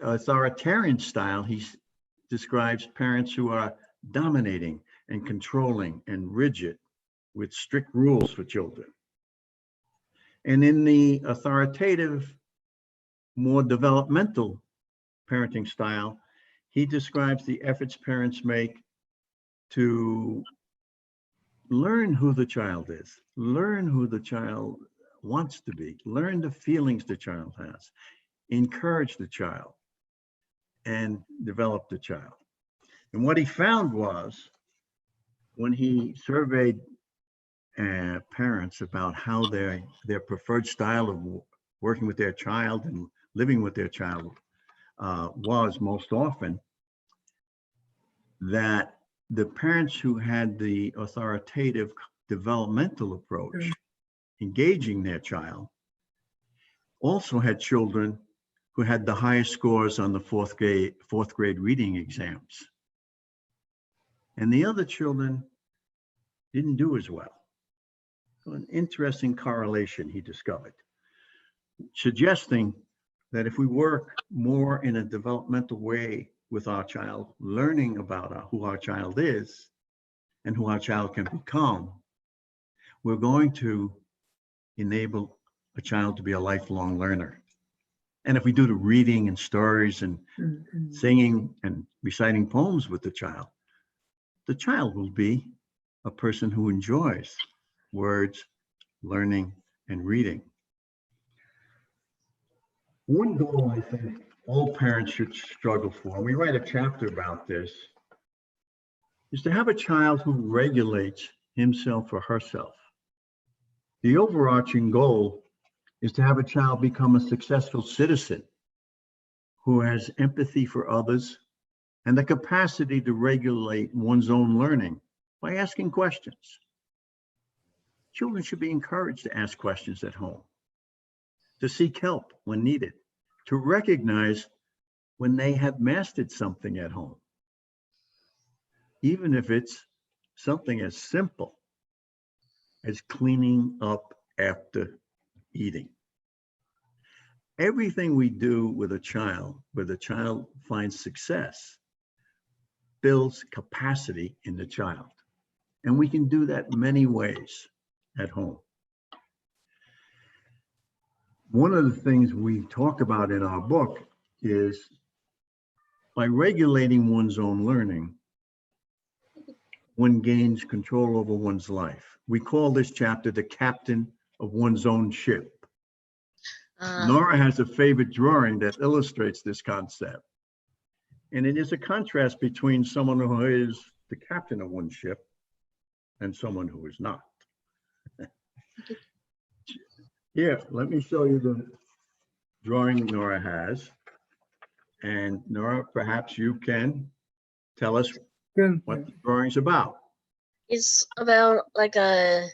authoritarian style, he describes parents who are dominating and controlling and rigid with strict rules for children. And in the authoritative, more developmental parenting style, he describes the efforts parents make to learn who the child is, learn who the child wants to be, learn the feelings the child has, encourage the child, and develop the child. And what he found was, when he surveyed parents about how their preferred style of working with their child and living with their child was most often, that the parents who had the authoritative developmental approach, engaging their child, also had children who had the highest scores on the fourth grade reading exams. and the other children didn't do as well. So an interesting correlation he discovered, suggesting that if we work more in a developmental way with our child, learning about who our child is and who our child can become, we're going to enable a child to be a lifelong learner. And if we do the reading and stories and singing and reciting poems with the child will be a person who enjoys words, learning, and reading. One goal I think all parents should struggle for, and we write a chapter about this, is to have a child who regulates himself or herself. The overarching goal is to have a child become a successful citizen who has empathy for others and the capacity to regulate one's own learning by asking questions. Children should be encouraged to ask questions at home, to seek help when needed, to recognize when they have mastered something at home, even if it's something as simple as cleaning up after eating. Everything we do with a child, where the child finds success, builds capacity in the child. And we can do that many ways at home. One of the things we talk about in our book is by regulating one's own learning, one gains control over one's life. We call this chapter the captain of one's own ship. Nora has a favorite drawing that illustrates this concept. And it is a contrast between someone who is the captain of one's ship and someone who is not. Here, let me show you the drawing Nora has. And Nora, perhaps you can tell us what the drawing's about. It's about like a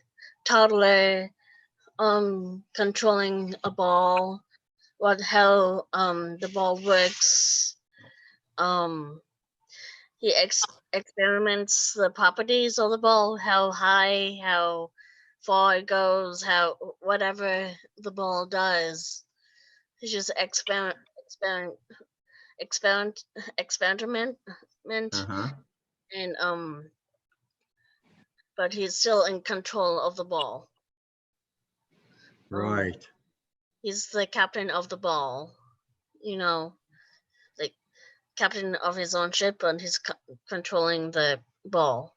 toddler controlling a ball, how the ball works. He experiments the properties of the ball, how high, how far it goes, how whatever the ball does. He just experiment, and but he's still in control of the ball. Right. He's the captain of the ball, you know, like captain of his own ship, and he's controlling the ball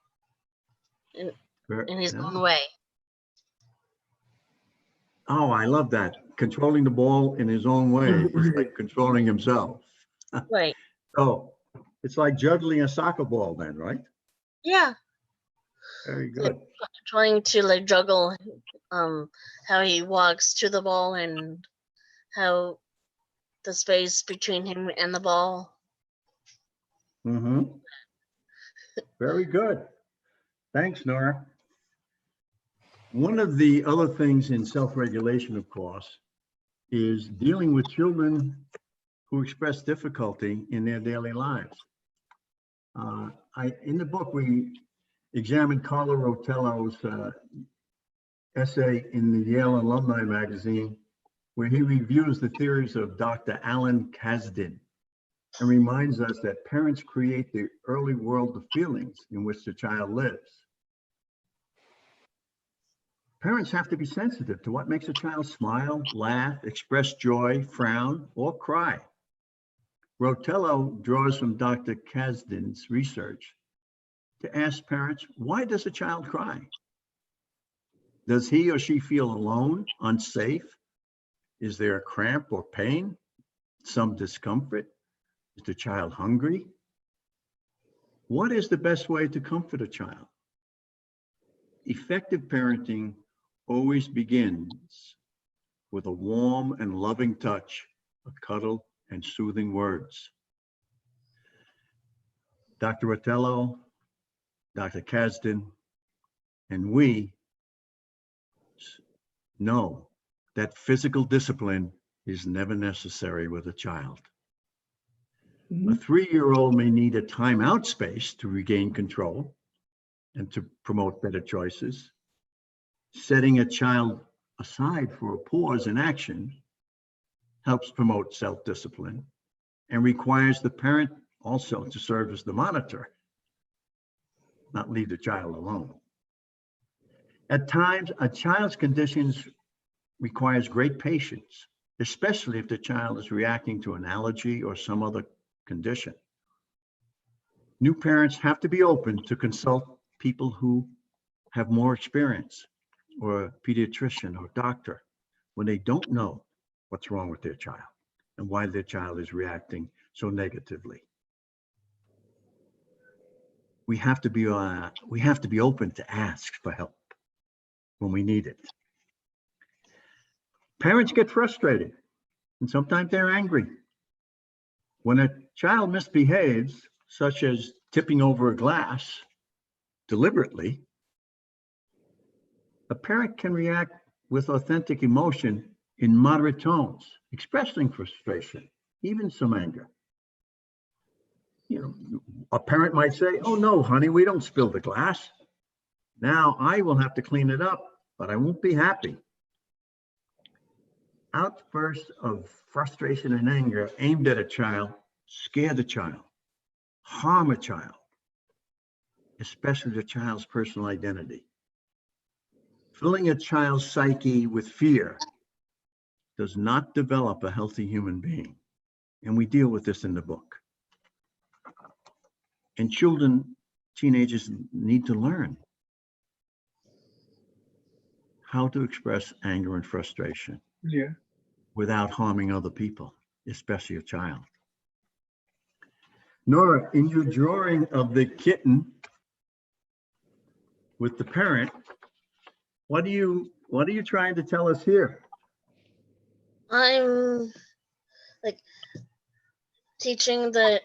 in his own way. Oh, I love that. Controlling the ball in his own way is like controlling himself. Right. Oh, it's like juggling a soccer ball then, right? Yeah. Very good. Like, trying to like juggle how he walks to the ball and how the space between him and the ball. Mm-hmm. Very good. Thanks, Nora. One of the other things in self-regulation, of course, is dealing with children who express difficulty in their daily lives. In the book, we examined Carlo Rotello's essay in the Yale Alumni Magazine, where he reviews the theories of Dr. Alan Kasdan and reminds us that parents create the early world of feelings in which the child lives. Parents have to be sensitive to what makes a child smile, laugh, express joy, frown, or cry. Rotello draws from Dr. Kasdan's research to ask parents, why does a child cry? Does he or she feel alone, unsafe? Is there a cramp or pain? Some discomfort? Is the child hungry? What is the best way to comfort a child? Effective parenting always begins with a warm and loving touch, a cuddle, and soothing words. Dr. Rotello, Dr. Kasdan, and we know that physical discipline is never necessary with a child. A 3-year-old may need a timeout space to regain control, and to promote better choices. Setting a child aside for a pause in action helps promote self-discipline and requires the parent also to serve as the monitor, not leave the child alone. At times, a child's conditions requires great patience, especially if the child is reacting to an allergy or some other condition. New parents have to be open to consult people who have more experience, or a pediatrician or doctor, when they don't know what's wrong with their child and why their child is reacting so negatively. We have to be open to ask for help when we need it. Parents get frustrated and sometimes they're angry. When a child misbehaves, such as tipping over a glass deliberately, a parent can react with authentic emotion in moderate tones, expressing frustration, even some anger. You know, a parent might say, "Oh no, honey, we don't spill the glass. Now I will have to clean it up, but I won't be happy." Outbursts of frustration and anger aimed at a child scare the child, harm a child, especially the child's personal identity. Filling a child's psyche with fear does not develop a healthy human being. And we deal with this in the book. And children, teenagers need to learn how to express anger and frustration without harming other people, especially a child. Nora, in your drawing of the kitten with the parent, what are you trying to tell us here? I'm like teaching the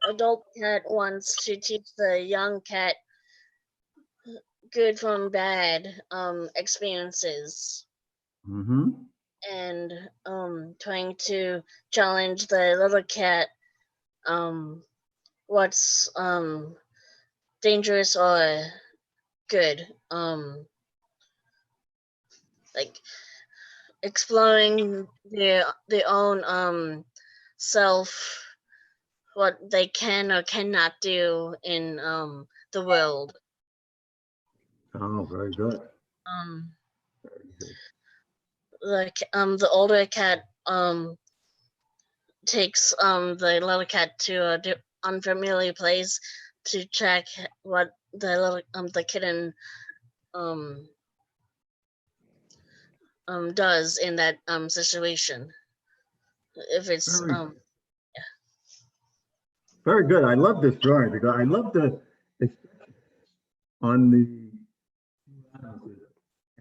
adult cat wants to teach the young cat good from bad experiences, and trying to challenge the little cat what's dangerous or good, like exploring their own self, what they can or cannot do in the world. Oh, very good. Like the older cat takes the little cat to a unfamiliar place to check what the little the kitten does in that situation. If it's very good. I love this drawing because I love the on the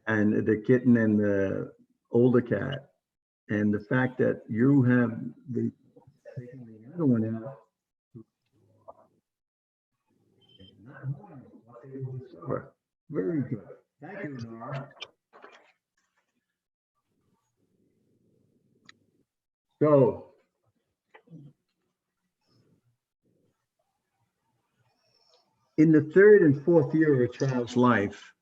and the kitten and the older cat, and the fact that you have taking the other one out. Very good. Thank you, Nora. So, in the third and fourth year of a child's life,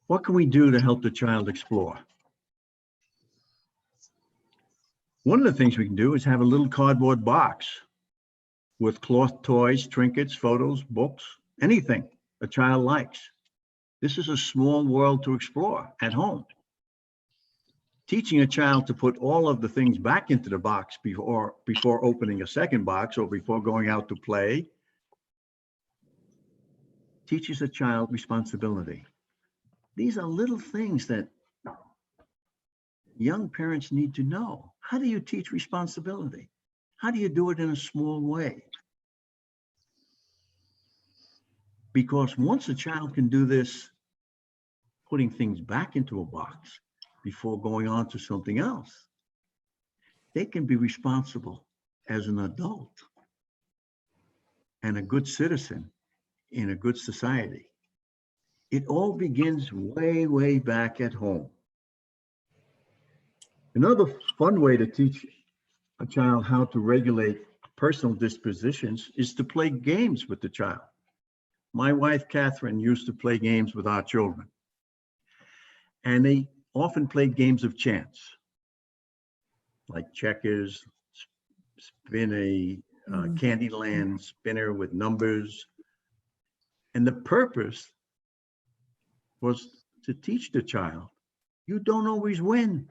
what can we do to help the child explore? One of the things we can do is have a little cardboard box with cloth toys, trinkets, photos, books, anything a child likes. This is a small world to explore at home. Teaching a child to put all of the things back into the box before opening a second box or before going out to play teaches a child responsibility. These are little things that young parents need to know. How do you teach responsibility? How do you do it in a small way? Because once a child can do this, putting things back into a box before going on to something else, they can be responsible as an adult and a good citizen in a good society. It all begins way, way back at home. Another fun way to teach a child how to regulate personal dispositions is to play games with the child. my wife, Catherine, used to play games with our children. And they often played games of chance, like checkers, spin a Candyland spinner with numbers. And the purpose was to teach the child, you don't always win.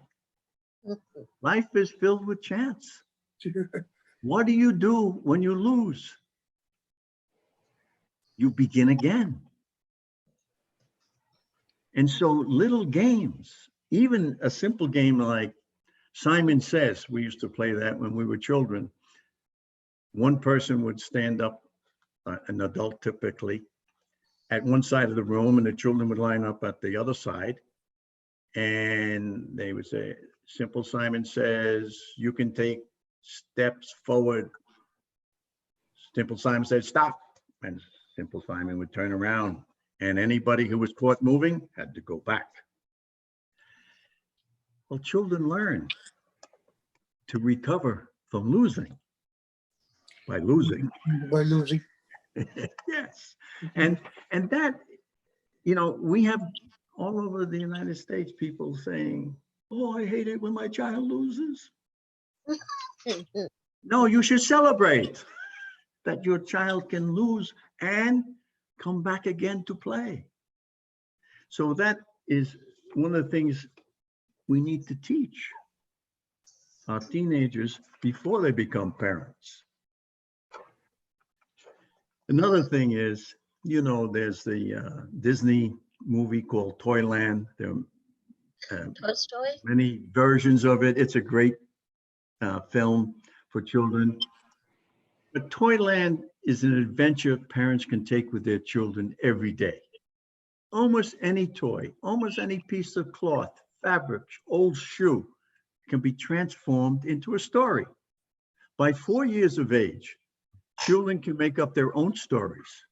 Life is filled with chance. What do you do when you lose? You begin again. And so little games, even a simple game like Simon Says, we used to play that when we were children. One person would stand up, an adult typically, at one side of the room, and the children would line up at the other side. And they would say, simple Simon Says, you can take steps forward. Simple Simon said, stop. And Simple Simon would turn around, and anybody who was caught moving had to go back. Well, children learn to recover from losing by losing. By losing. Yes. And that, you know, we have all over the United States people saying, oh, I hate it when my child loses. No, you should celebrate that your child can lose and come back again to play. So that is one of the things we need to teach our teenagers before they become parents. Another thing is, you know, there's the Disney movie called Toyland. There are Toy Story? many versions of it. It's a great film for children. But Toyland is an adventure parents can take with their children every day. Almost any toy, almost any piece of cloth, fabric, old shoe can be transformed into a story. By 4 years of age, children can make up their own stories.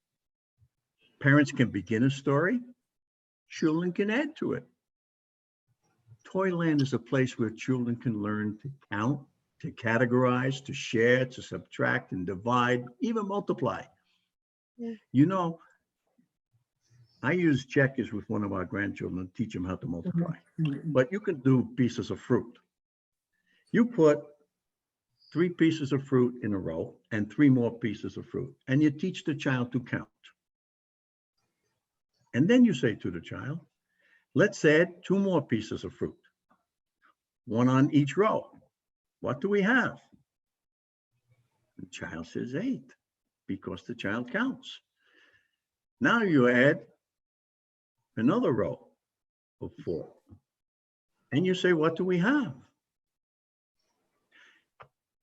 Parents can begin a story, children can add to it. Toyland is a place where children can learn to count, to categorize, to share, to subtract and divide, even multiply. Yeah. You know, I use checkers with one of our grandchildren to teach them how to multiply. But you can do pieces of fruit. You put 3 pieces of fruit in a row and 3 more pieces of fruit, and you teach the child to count. And then you say to the child, let's add 2 more pieces of fruit, 1 on each row. What do we have? The child says 8, because the child counts. Now you add another row of 4. And you say, what do we have?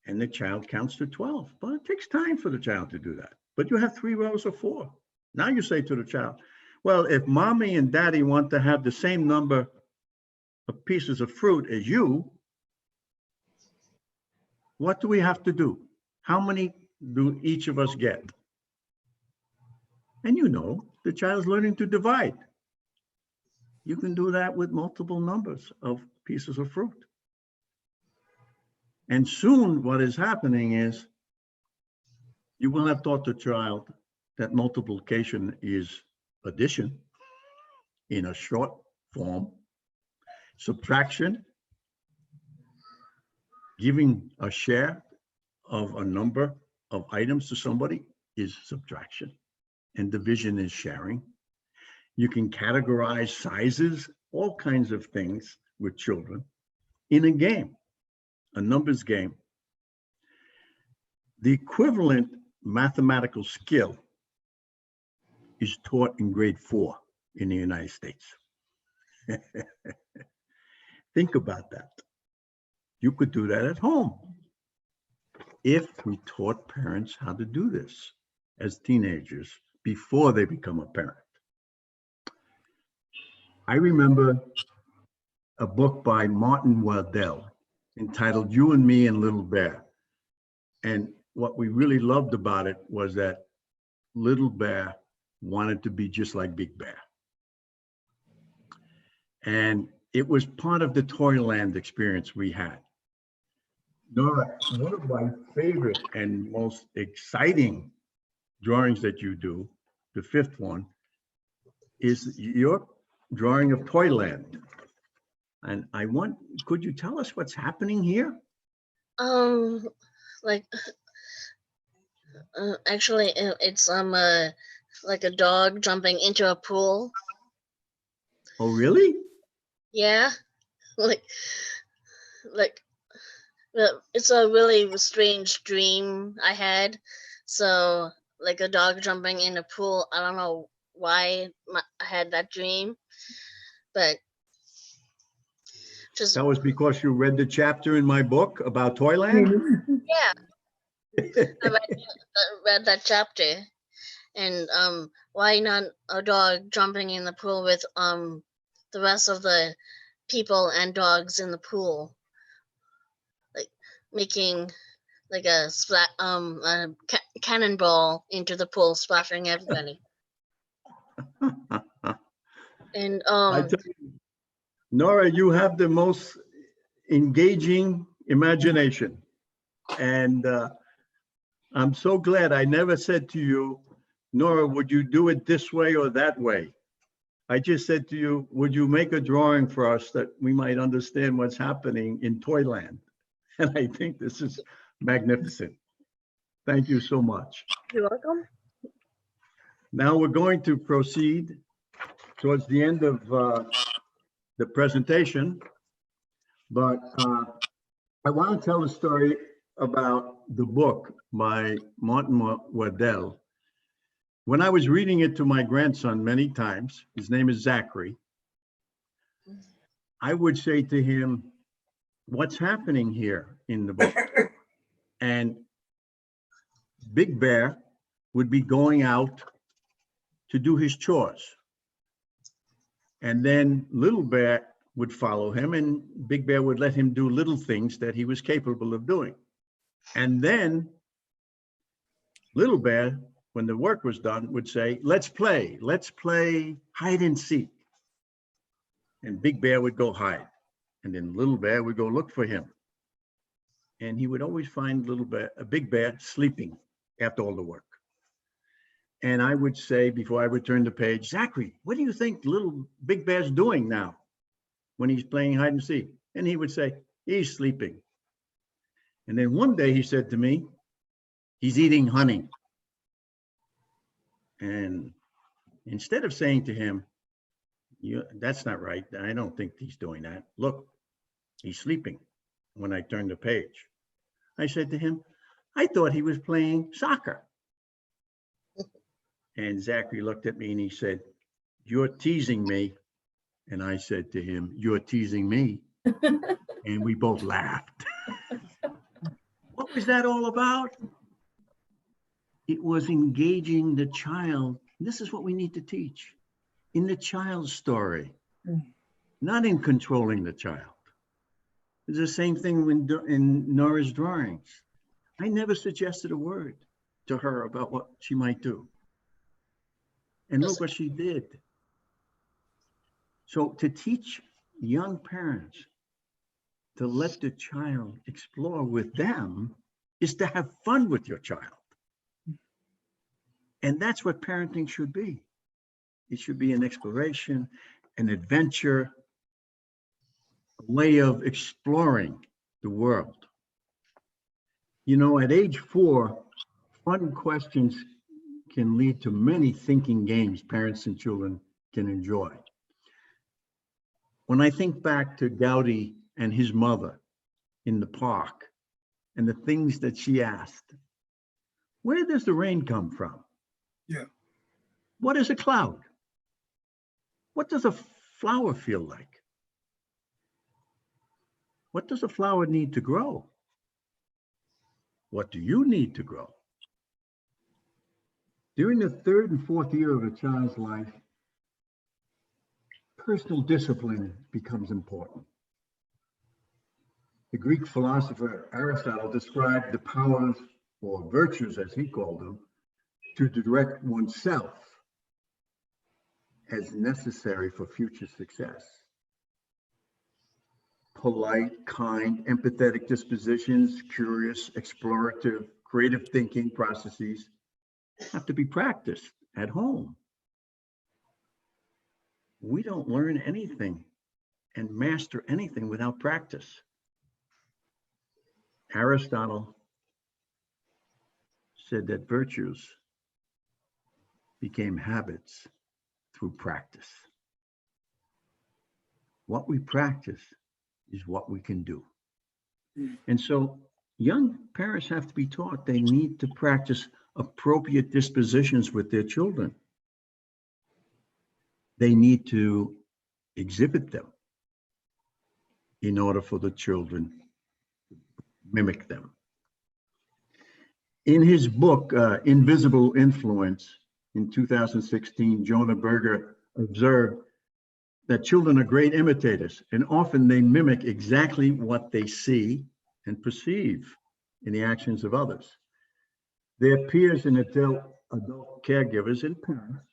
And the child counts to 12. But it takes time for the child to do that. But you have 3 rows of 4. Now you say to the child, well, if mommy and daddy want to have the same number of pieces of fruit as you, what do we have to do? How many do each of us get? And you know, the child's learning to divide. You can do that with multiple numbers of pieces of fruit. And soon what is happening is you will have taught the child that multiplication is addition in a short form, subtraction, giving a share of a number of items to somebody is subtraction, and division is sharing. You can categorize sizes, all kinds of things with children in a game, a numbers game. The equivalent mathematical skill is taught in grade 4 in the United States. Think about that. You could do that at home if we taught parents how to do this as teenagers before they become a parent. I remember a book by Martin Waddell entitled You and Me and Little Bear. And what we really loved about it was that Little Bear wanted to be just like Big Bear. And it was part of the Toyland experience we had. Nora, one of my favorite and most exciting drawings that you do the fifth one, is your drawing of Toyland. And could you tell us what's happening here? Like actually, it's like a dog jumping into a pool. Oh, really? Yeah, like it's a really strange dream I had. So like a dog jumping in a pool. I don't know why I had that dream, but just That was because you read the chapter in my book about Toyland? yeah. I read that chapter, and why not a dog jumping in the pool with the rest of the people and dogs in the pool, like making like a splat cannonball into the pool, splashing everybody. And I tell you, Nora, you have the most engaging imagination. And I'm so glad I never said to you, Nora, would you do it this way or that way? I just said to you, would you make a drawing for us that we might understand what's happening in Toyland? And I think this is magnificent. Thank you so much. you're welcome. Now we're going to proceed towards the end of the presentation, but I want to tell a story about the book by Martin Waddell. When I was reading it to my grandson many times, his name is Zachary, I would say to him, what's happening here in the book? And Big Bear would be going out to do his chores. And then Little Bear would follow him, and Big Bear would let him do little things that he was capable of doing. And then Little Bear, when the work was done, would say, let's play hide and seek. And Big Bear would go hide. And then Little Bear would go look for him. And he would always find Big Bear sleeping after all the work. And I would say, before I would turn the page, Zachary, what do you think little Big Bear's doing now when he's playing hide and seek? And he would say, he's sleeping. And then one day he said to me, he's eating honey. And instead of saying to him, that's not right, I don't think he's doing that. Look, he's sleeping. When I turned the page, I said to him, I thought he was playing soccer. And Zachary looked at me and he said, you're teasing me. And I said to him, you're teasing me. And we both laughed. What was that all about? It was engaging the child. This is what we need to teach in the child's story, not in controlling the child. It's the same thing in Nora's drawings. I never suggested a word to her about what she might do. And look what she did. So to teach young parents to let the child explore with them is to have fun with your child. And that's what parenting should be. It should be an exploration, an adventure, a way of exploring the world. You know, at age 4, fun questions can lead to many thinking games parents and children can enjoy. When I think back to Gaudi and his mother in the park and the things that she asked, where does the rain come from? Yeah. What is a cloud? What does a flower feel like? What does a flower need to grow? What do you need to grow? During the 3rd and 4th year of a child's life, personal discipline becomes important. The Greek philosopher Aristotle described the powers, or virtues as he called them, to direct oneself as necessary for future success. Polite, kind, empathetic dispositions, curious, explorative, creative thinking processes have to be practiced at home. We don't learn anything and master anything without practice. Aristotle said that virtues became habits through practice. What we practice is what we can do. And so young parents have to be taught they need to practice appropriate dispositions with their children. They need to exhibit them in order for the children to mimic them. In his book, Invisible Influence, in 2016, Jonah Berger observed that children are great imitators, and often they mimic exactly what they see and perceive in the actions of others. Their peers and adult caregivers and parents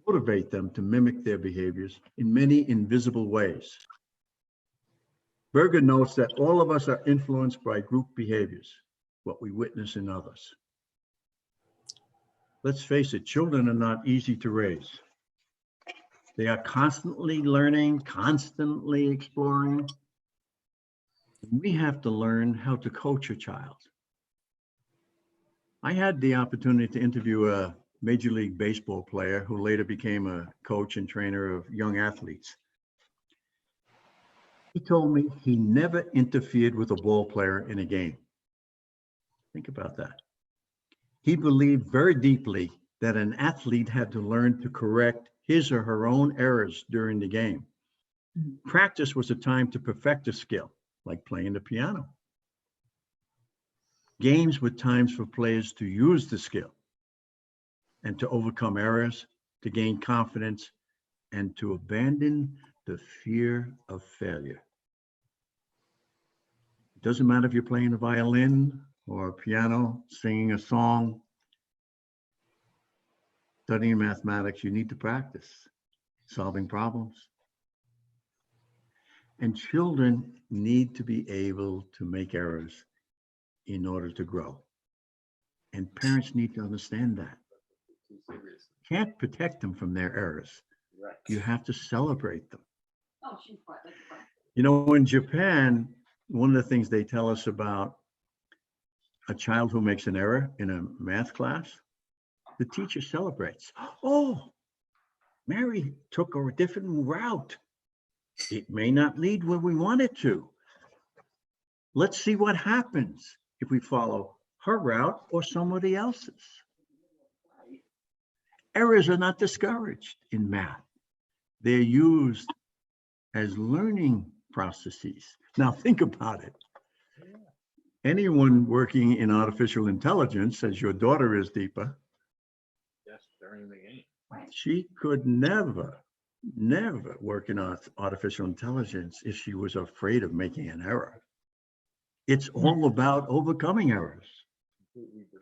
motivate them to mimic their behaviors in many invisible ways. Berger notes that all of us are influenced by group behaviors, what we witness in others. Let's face it, children are not easy to raise. They are constantly learning, constantly exploring. We have to learn how to coach a child. I had the opportunity to interview a Major League Baseball player who later became a coach and trainer of young athletes. He told me he never interfered with a ball player in a game. Think about that. He believed very deeply that an athlete had to learn to correct his or her own errors during the game. Practice was a time to perfect a skill, like playing the piano. Games were times for players to use the skill and to overcome errors, to gain confidence, and to abandon the fear of failure. It doesn't matter if you're playing a violin or a piano, singing a song, studying mathematics, you need to practice solving problems. And children need to be able to make errors in order to grow. And parents need to understand that. Can't protect them from their errors. You have to celebrate them. You know, in Japan, one of the things they tell us about a child who makes an error in a math class, the teacher celebrates. Oh, Mary took a different route. It may not lead where we want it to. Let's see what happens if we follow her route or somebody else's. Errors are not discouraged in math. They're used as learning processes. Now think about it. Anyone working in artificial intelligence, as your daughter is, Deepa, yes, during the game, she could never work in artificial intelligence if she was afraid of making an error. It's all about overcoming errors.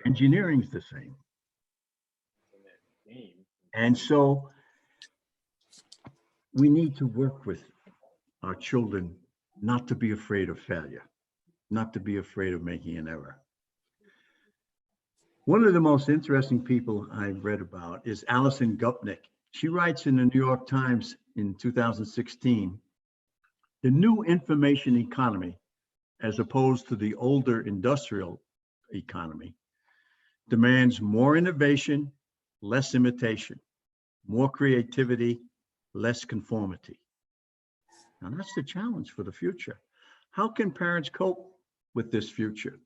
Engineering's the same. And so we need to work with our children not to be afraid of failure, not to be afraid of making an error. One of the most interesting people I've read about is Alison Gopnik. She writes in the New York Times in 2016, the new information economy, as opposed to the older industrial economy, demands more innovation, less imitation, more creativity, less conformity. Now that's the challenge for the future. How can parents cope with this future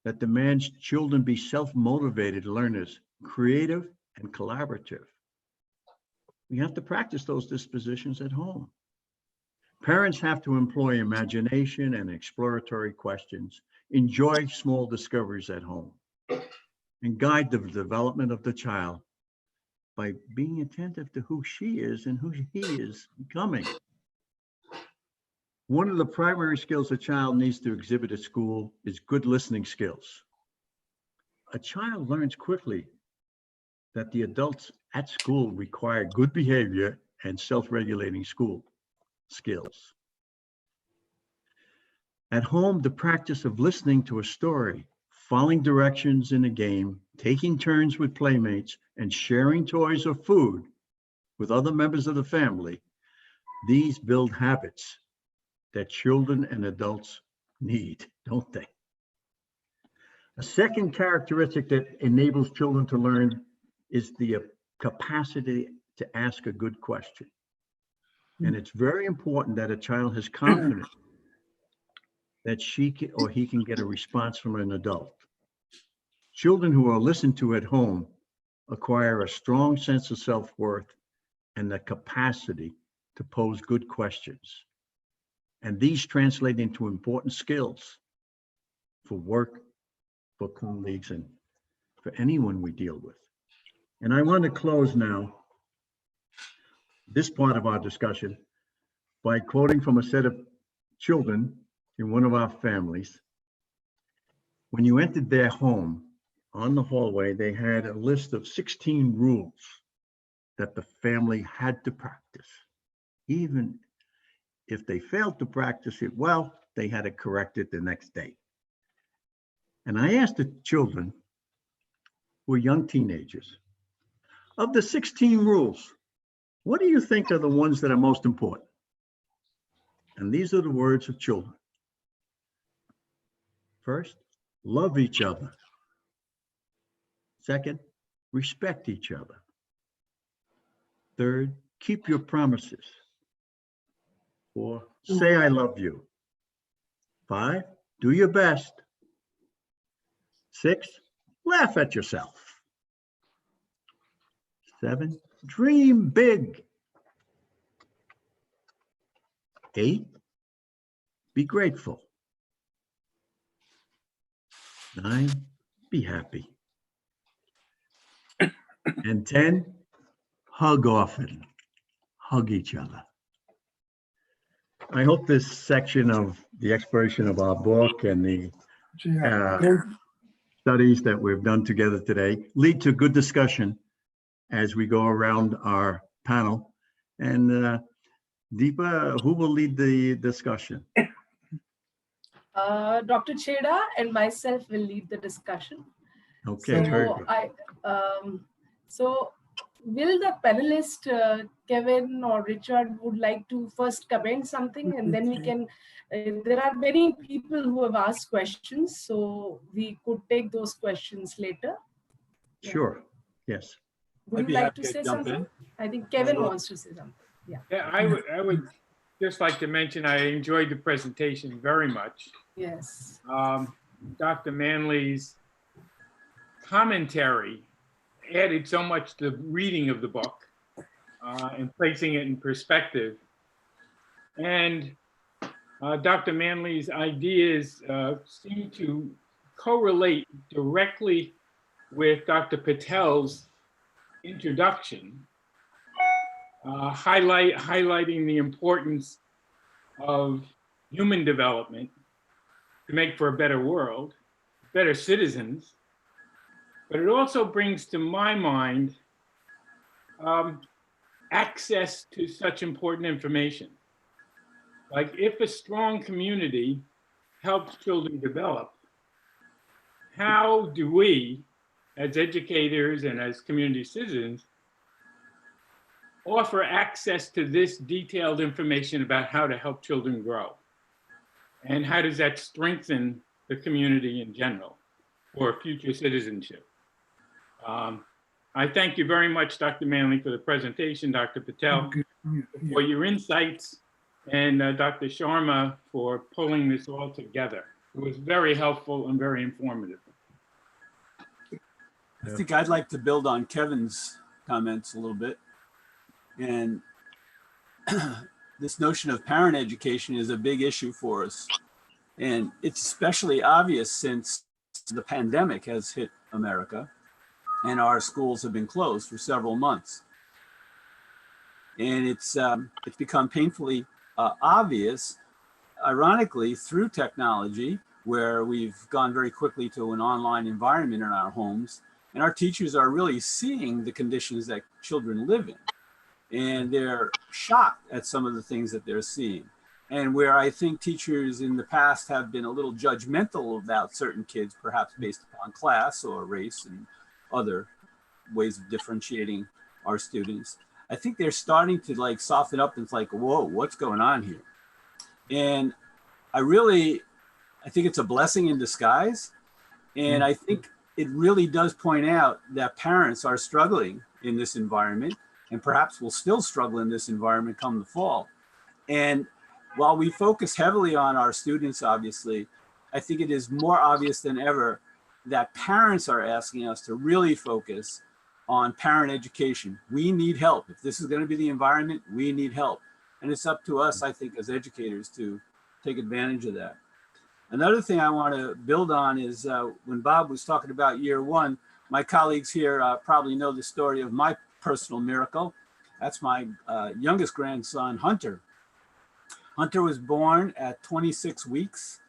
that demands children be self-motivated learners, creative and collaborative? We have to practice those dispositions at home. Parents have to employ imagination and exploratory questions, enjoy small discoveries at home, and guide the development of the child by being attentive to who she is and who he is becoming. One of the primary skills a child needs to exhibit at school is good listening skills. A child learns quickly that the adults at school require good behavior and self-regulating school skills. At home, the practice of listening to a story, following directions in a game, taking turns with playmates, and sharing toys or food with other members of the family, these build habits that children and adults need, don't they? A second characteristic that enables children to learn is the capacity to ask a good question. And it's very important that a child has confidence that she can, or he can get a response from an adult. Children who are listened to at home acquire a strong sense of self-worth and the capacity to pose good questions. And these translate into important skills for work, for colleagues, and for anyone we deal with. And I want to close now this part of our discussion by quoting from a set of children in one of our families. When you entered their home, on the hallway, they had a list of 16 rules that the family had to practice. Even if they failed to practice it well, they had to correct it the next day. And I asked the children, who were young teenagers, of the 16 rules, what do you think are the ones that are most important? And these are the words of children. First, love each other. Second, respect each other. Third, keep your promises. 4, say I love you. 5, do your best. 6, laugh at yourself. 7, dream big. 8, be grateful. 9, be happy. And 10, hug often. Hug each other. I hope this section of the exploration of our book and the studies that we've done together today lead to good discussion as we go around our panel. And Deepa, who will lead the discussion? Dr. Cheda and myself will lead the discussion. Okay, very So good. so will the panelist, Kevin or Richard, would like to first comment something, and then we can, there are many people who have asked questions, so we could take those questions later. Sure, yes. Would I'd be you like happy to to say jump something? in. I think Kevin wants to say something. Yeah. Yeah, I would just like to mention I enjoyed the presentation very much. Yes. Dr. Manley's commentary added so much to the reading of the book and placing it in perspective. And Dr. Manley's ideas seem to correlate directly with Dr. Patel's introduction, highlighting the importance of human development to make for a better world, better citizens. But it also brings to my mind access to such important information. Like if a strong community helps children develop, how do we, as educators and as community citizens, offer access to this detailed information about how to help children grow? And how does that strengthen the community in general for future citizenship? I thank you very much, Dr. Manley, for the presentation, Dr. Patel, for your insights, and Dr. Sharma for pulling this all together. It was very helpful and very informative. I think I'd like to build on Kevin's comments a little bit. And this notion of parent education is a big issue for us. And it's especially obvious since the pandemic has hit America and our schools have been closed for several months. And it's become painfully obvious, ironically, through technology, where we've gone very quickly to an online environment in our homes. And our teachers are really seeing the conditions that children live in. And they're shocked at some of the things that they're seeing. And where I think teachers in the past have been a little judgmental about certain kids, perhaps based upon class or race and other ways of differentiating our students. I think they're starting to like soften up and it's like, whoa, what's going on here? And I think it's a blessing in disguise. And I think it really does point out that parents are struggling in this environment and perhaps will still struggle in this environment come the fall. And while we focus heavily on our students, obviously, I think it is more obvious than ever that parents are asking us to really focus on parent education. We need help. If this is going to be the environment, we need help. And it's up to us, I think, as educators to take advantage of that. Another thing I want to build on is when Bob was talking about year one, my colleagues here probably know the story of my personal miracle. That's my youngest grandson, Hunter. Hunter was born at 26 weeks.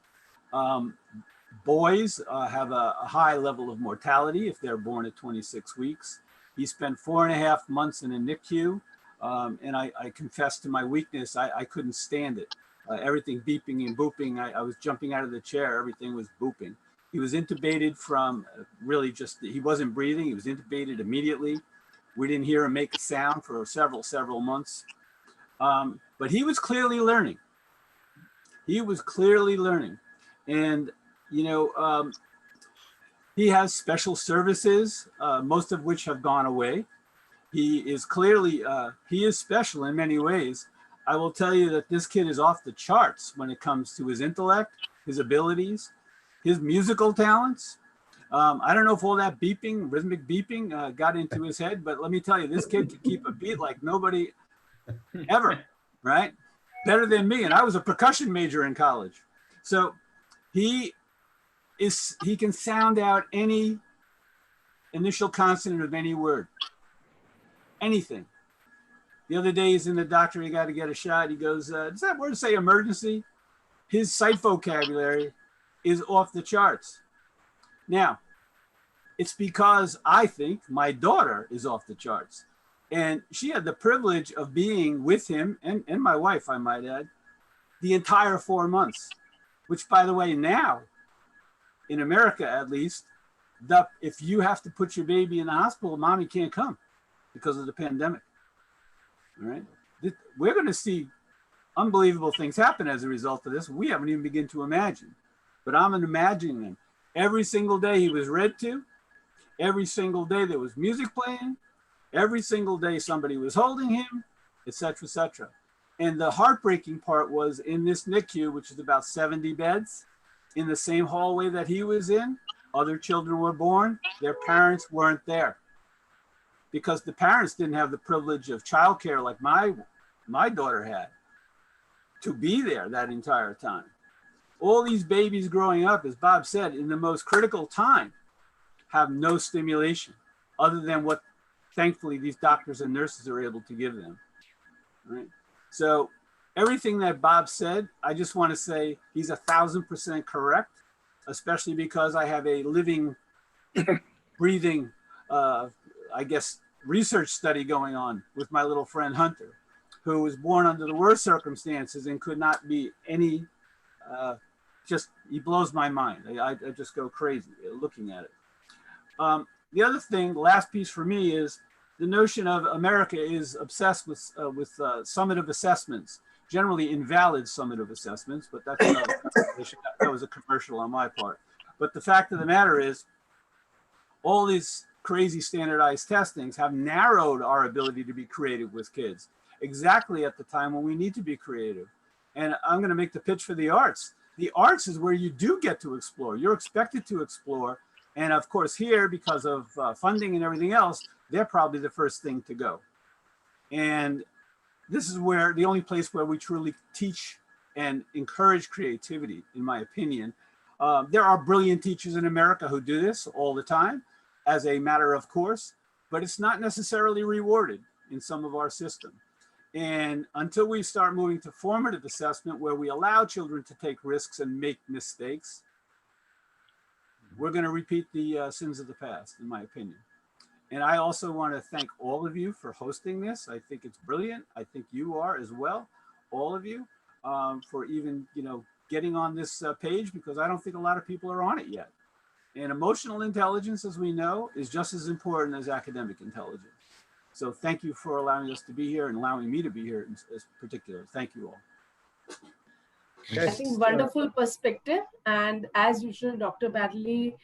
Boys have a high level of mortality if they're born at 26 weeks. He spent 4.5 months in a NICU. And I confess to my weakness, I couldn't stand it. Everything beeping and booping. I was jumping out of the chair. Everything was booping. He was intubated from really just, he wasn't breathing. He was intubated immediately. We didn't hear him make a sound for several months. But he was clearly learning. He was clearly learning. And, you know, he has special services, most of which have gone away. He is clearly, he is special in many ways. I will tell you that this kid is off the charts when it comes to his intellect, his abilities, his musical talents. I don't know if all that beeping, rhythmic beeping got into his head, but let me tell you, this kid can keep a beat like nobody ever, right? Better than me. And I was a percussion major in college. So he can sound out any initial consonant of any word, anything. The other day he's in the doctor, he got to get a shot. He goes, does that word say emergency? His sight vocabulary is off the charts. Now, it's because I think my daughter is off the charts. And she had the privilege of being with him and my wife, I might add, the entire 4 months, which by the way, now in America, at least, if you have to put your baby in the hospital, mommy can't come because of the pandemic. All right. We're going to see unbelievable things happen as a result of this. We haven't even begun to imagine, but I'm imagining them. Every single day he was read to, every single day there was music playing, every single day somebody was holding him, et cetera, et cetera. And the heartbreaking part was in this NICU, which is about 70 beds, in the same hallway that he was in, other children were born, their parents weren't there. Because the parents didn't have the privilege of childcare like my daughter had, to be there that entire time. All these babies growing up, as Bob said, in the most critical time, have no stimulation other than what, thankfully, these doctors and nurses are able to give them. Right? So everything that Bob said, I just want to say he's 1,000% correct, especially because I have a living, breathing, I guess, research study going on with my little friend Hunter, who was born under the worst circumstances and could not be any, he blows my mind. I just go crazy looking at it. The other thing, the last piece for me is the notion of America is obsessed with summative assessments, generally invalid summative assessments, but that's another conversation. That was a commercial on my part. But the fact of the matter is, all these crazy standardized testings have narrowed our ability to be creative with kids exactly at the time when we need to be creative. And I'm going to make the pitch for the arts. The arts is where you do get to explore. You're expected to explore. And of course here, because of funding and everything else, they're probably the first thing to go. And this is where the only place where we truly teach and encourage creativity, in my opinion. There are brilliant teachers in America who do this all the time as a matter of course, but it's not necessarily rewarded in some of our system. And until we start moving to formative assessment where we allow children to take risks and make mistakes, we're going to repeat the sins of the past, in my opinion. And I also want to thank all of you for hosting this. I think it's brilliant. I think you are as well, all of you, for even, getting on this page, because I don't think a lot of people are on it yet. And emotional intelligence, as we know, is just as important as academic intelligence. So thank you for allowing us to be here and allowing me to be here in particular. Thank you all. I think wonderful perspective. And as usual, Dr. Badley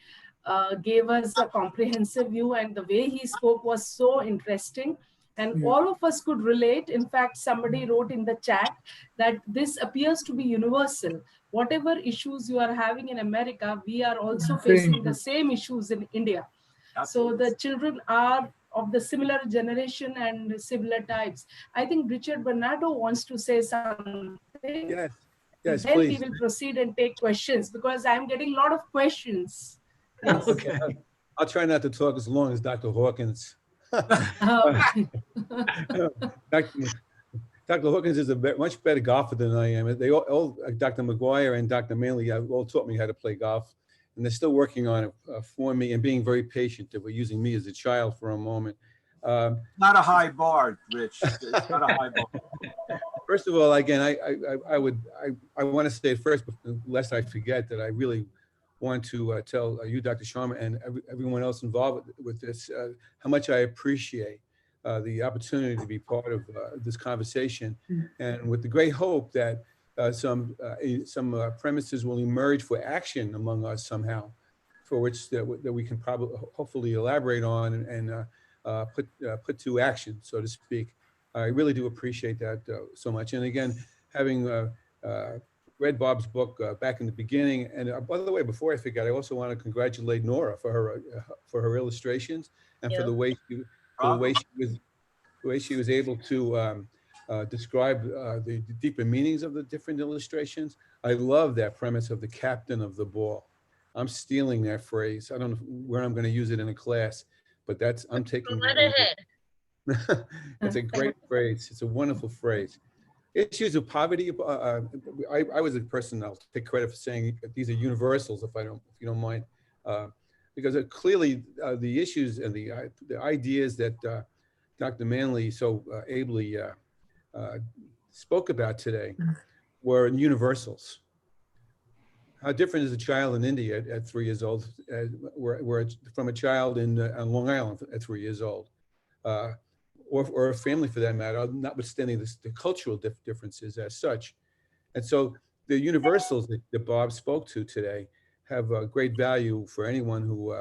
gave us a comprehensive view, and the way he spoke was so interesting. And all of us could relate. In fact, somebody wrote in the chat that this appears to be universal. Whatever issues you are having in America, we are also facing the same issues in India. Absolutely. So the children are of the similar generation and similar types. I think Richard Bernardo wants to say something. Yes, yes, Then please. we will proceed and take questions, because I'm getting a lot of questions. Yes. Okay. I'll try not to talk as long as Dr. Hawkins. Okay. Dr. Hawkins is a much better golfer than I am. They all Dr. McGuire and Dr. Manley all taught me how to play golf, and they're still working on it for me and being very patient. They were using me as a child for a moment. Not a high bar, Rich. It's not a high bar. First of all, again, I want to say first, lest I forget, that I really want to tell you, Dr. Sharma, and everyone else involved with this, how much I appreciate the opportunity to be part of this conversation, and with the great hope that some premises will emerge for action among us somehow, for which that we can probably hopefully elaborate on and put to action, so to speak. I really do appreciate that so much. And again, having read Bob's book back in the beginning, and by the way, before I forget, I also want to congratulate Nora for her illustrations and for the way she was able to describe the deeper meanings of the different illustrations. I love that premise of the captain of the ball. I'm stealing that phrase. I don't know where I'm going to use it in a class, but I'm taking Right that. ahead. It's a great phrase. It's a wonderful phrase. Issues of poverty. I was a person, I'll take credit for saying these are universals, if you don't mind, because clearly the issues and the ideas that Dr. Manley so ably spoke about today were universals. How different is a child in India at 3 years old, where from a child in on Long Island at 3 years old, or a family for that matter, notwithstanding the cultural differences as such. And so the universals that Bob spoke to today have great value for anyone who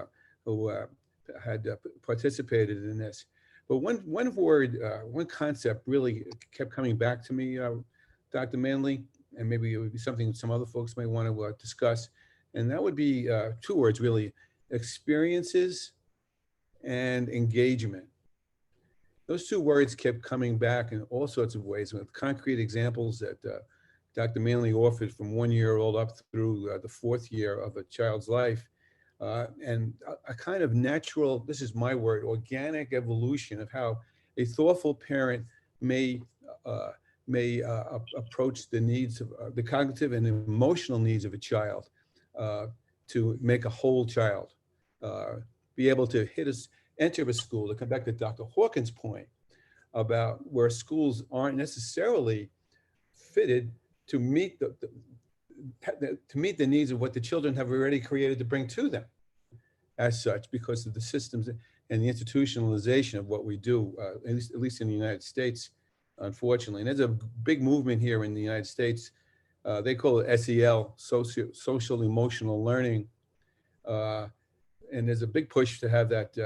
had participated in this. But one word, one concept really kept coming back to me, Dr. Manley, and maybe it would be something some other folks may want to discuss. And that would be 2 words really: experiences and engagement. Those 2 words kept coming back in all sorts of ways, with concrete examples that Dr. Manley offered from 1-year-old up through the 4th year of a child's life. And a kind of natural, this is my word, organic evolution of how a thoughtful parent may approach the needs of the cognitive and emotional needs of a child to make a whole child, be able to enter a school, to come back to Dr. Hawkins' point about where schools aren't necessarily fitted to meet the needs of what the children have already created to bring to them as such, because of the systems and the institutionalization of what we do, at least in the United States, unfortunately. And there's a big movement here in the United States. They call it SEL, social emotional learning. And there's a big push to have that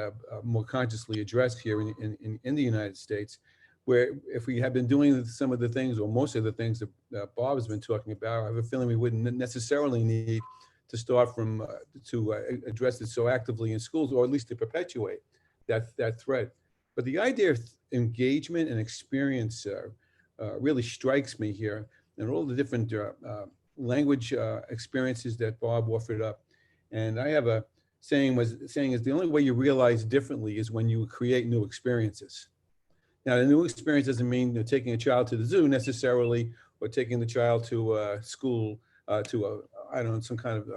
more consciously addressed here in the United States, where if we have been doing some of the things, or most of the things that Bob has been talking about, I have a feeling we wouldn't necessarily need to start from to address it so actively in schools, or at least to perpetuate that thread. But the idea of engagement and experience really strikes me here, and all the different language experiences that Bob offered up. And I have a saying is the only way you realize differently is when you create new experiences. Now, the new experience doesn't mean taking a child to the zoo necessarily, or taking the child to school, to I don't know, some kind of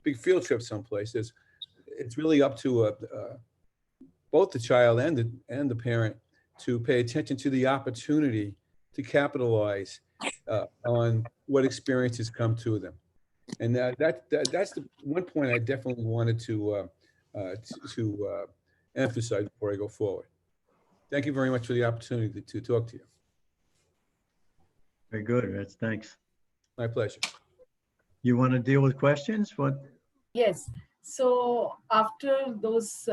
big field trip someplace. It's really up to both the child and the parent to pay attention to the opportunity to capitalize on what experiences come to them. And that's the one point I definitely wanted to emphasize before I go forward. Thank you very much for the opportunity to talk to you. Very good, Rich. Thanks. My pleasure. You want to deal with questions? What? Yes. So after those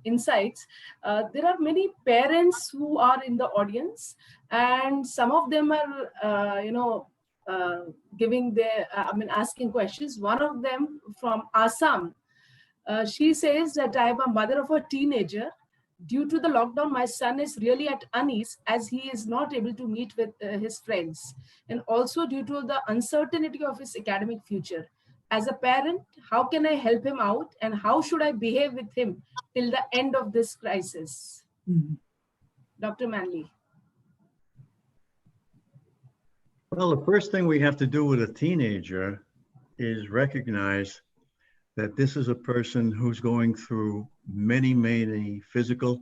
insights, there are many parents who are in the audience, and some of them are, giving their, asking questions. One of them from Assam, she says that I am a mother of a teenager. Due to the lockdown, my son is really at unease as he is not able to meet with his friends, and also due to the uncertainty of his academic future. As a parent, how can I help him out, and how should I behave with him till the end of this crisis? Dr. Manley. Well, the first thing we have to do with a teenager is recognize that this is a person who's going through many, many physical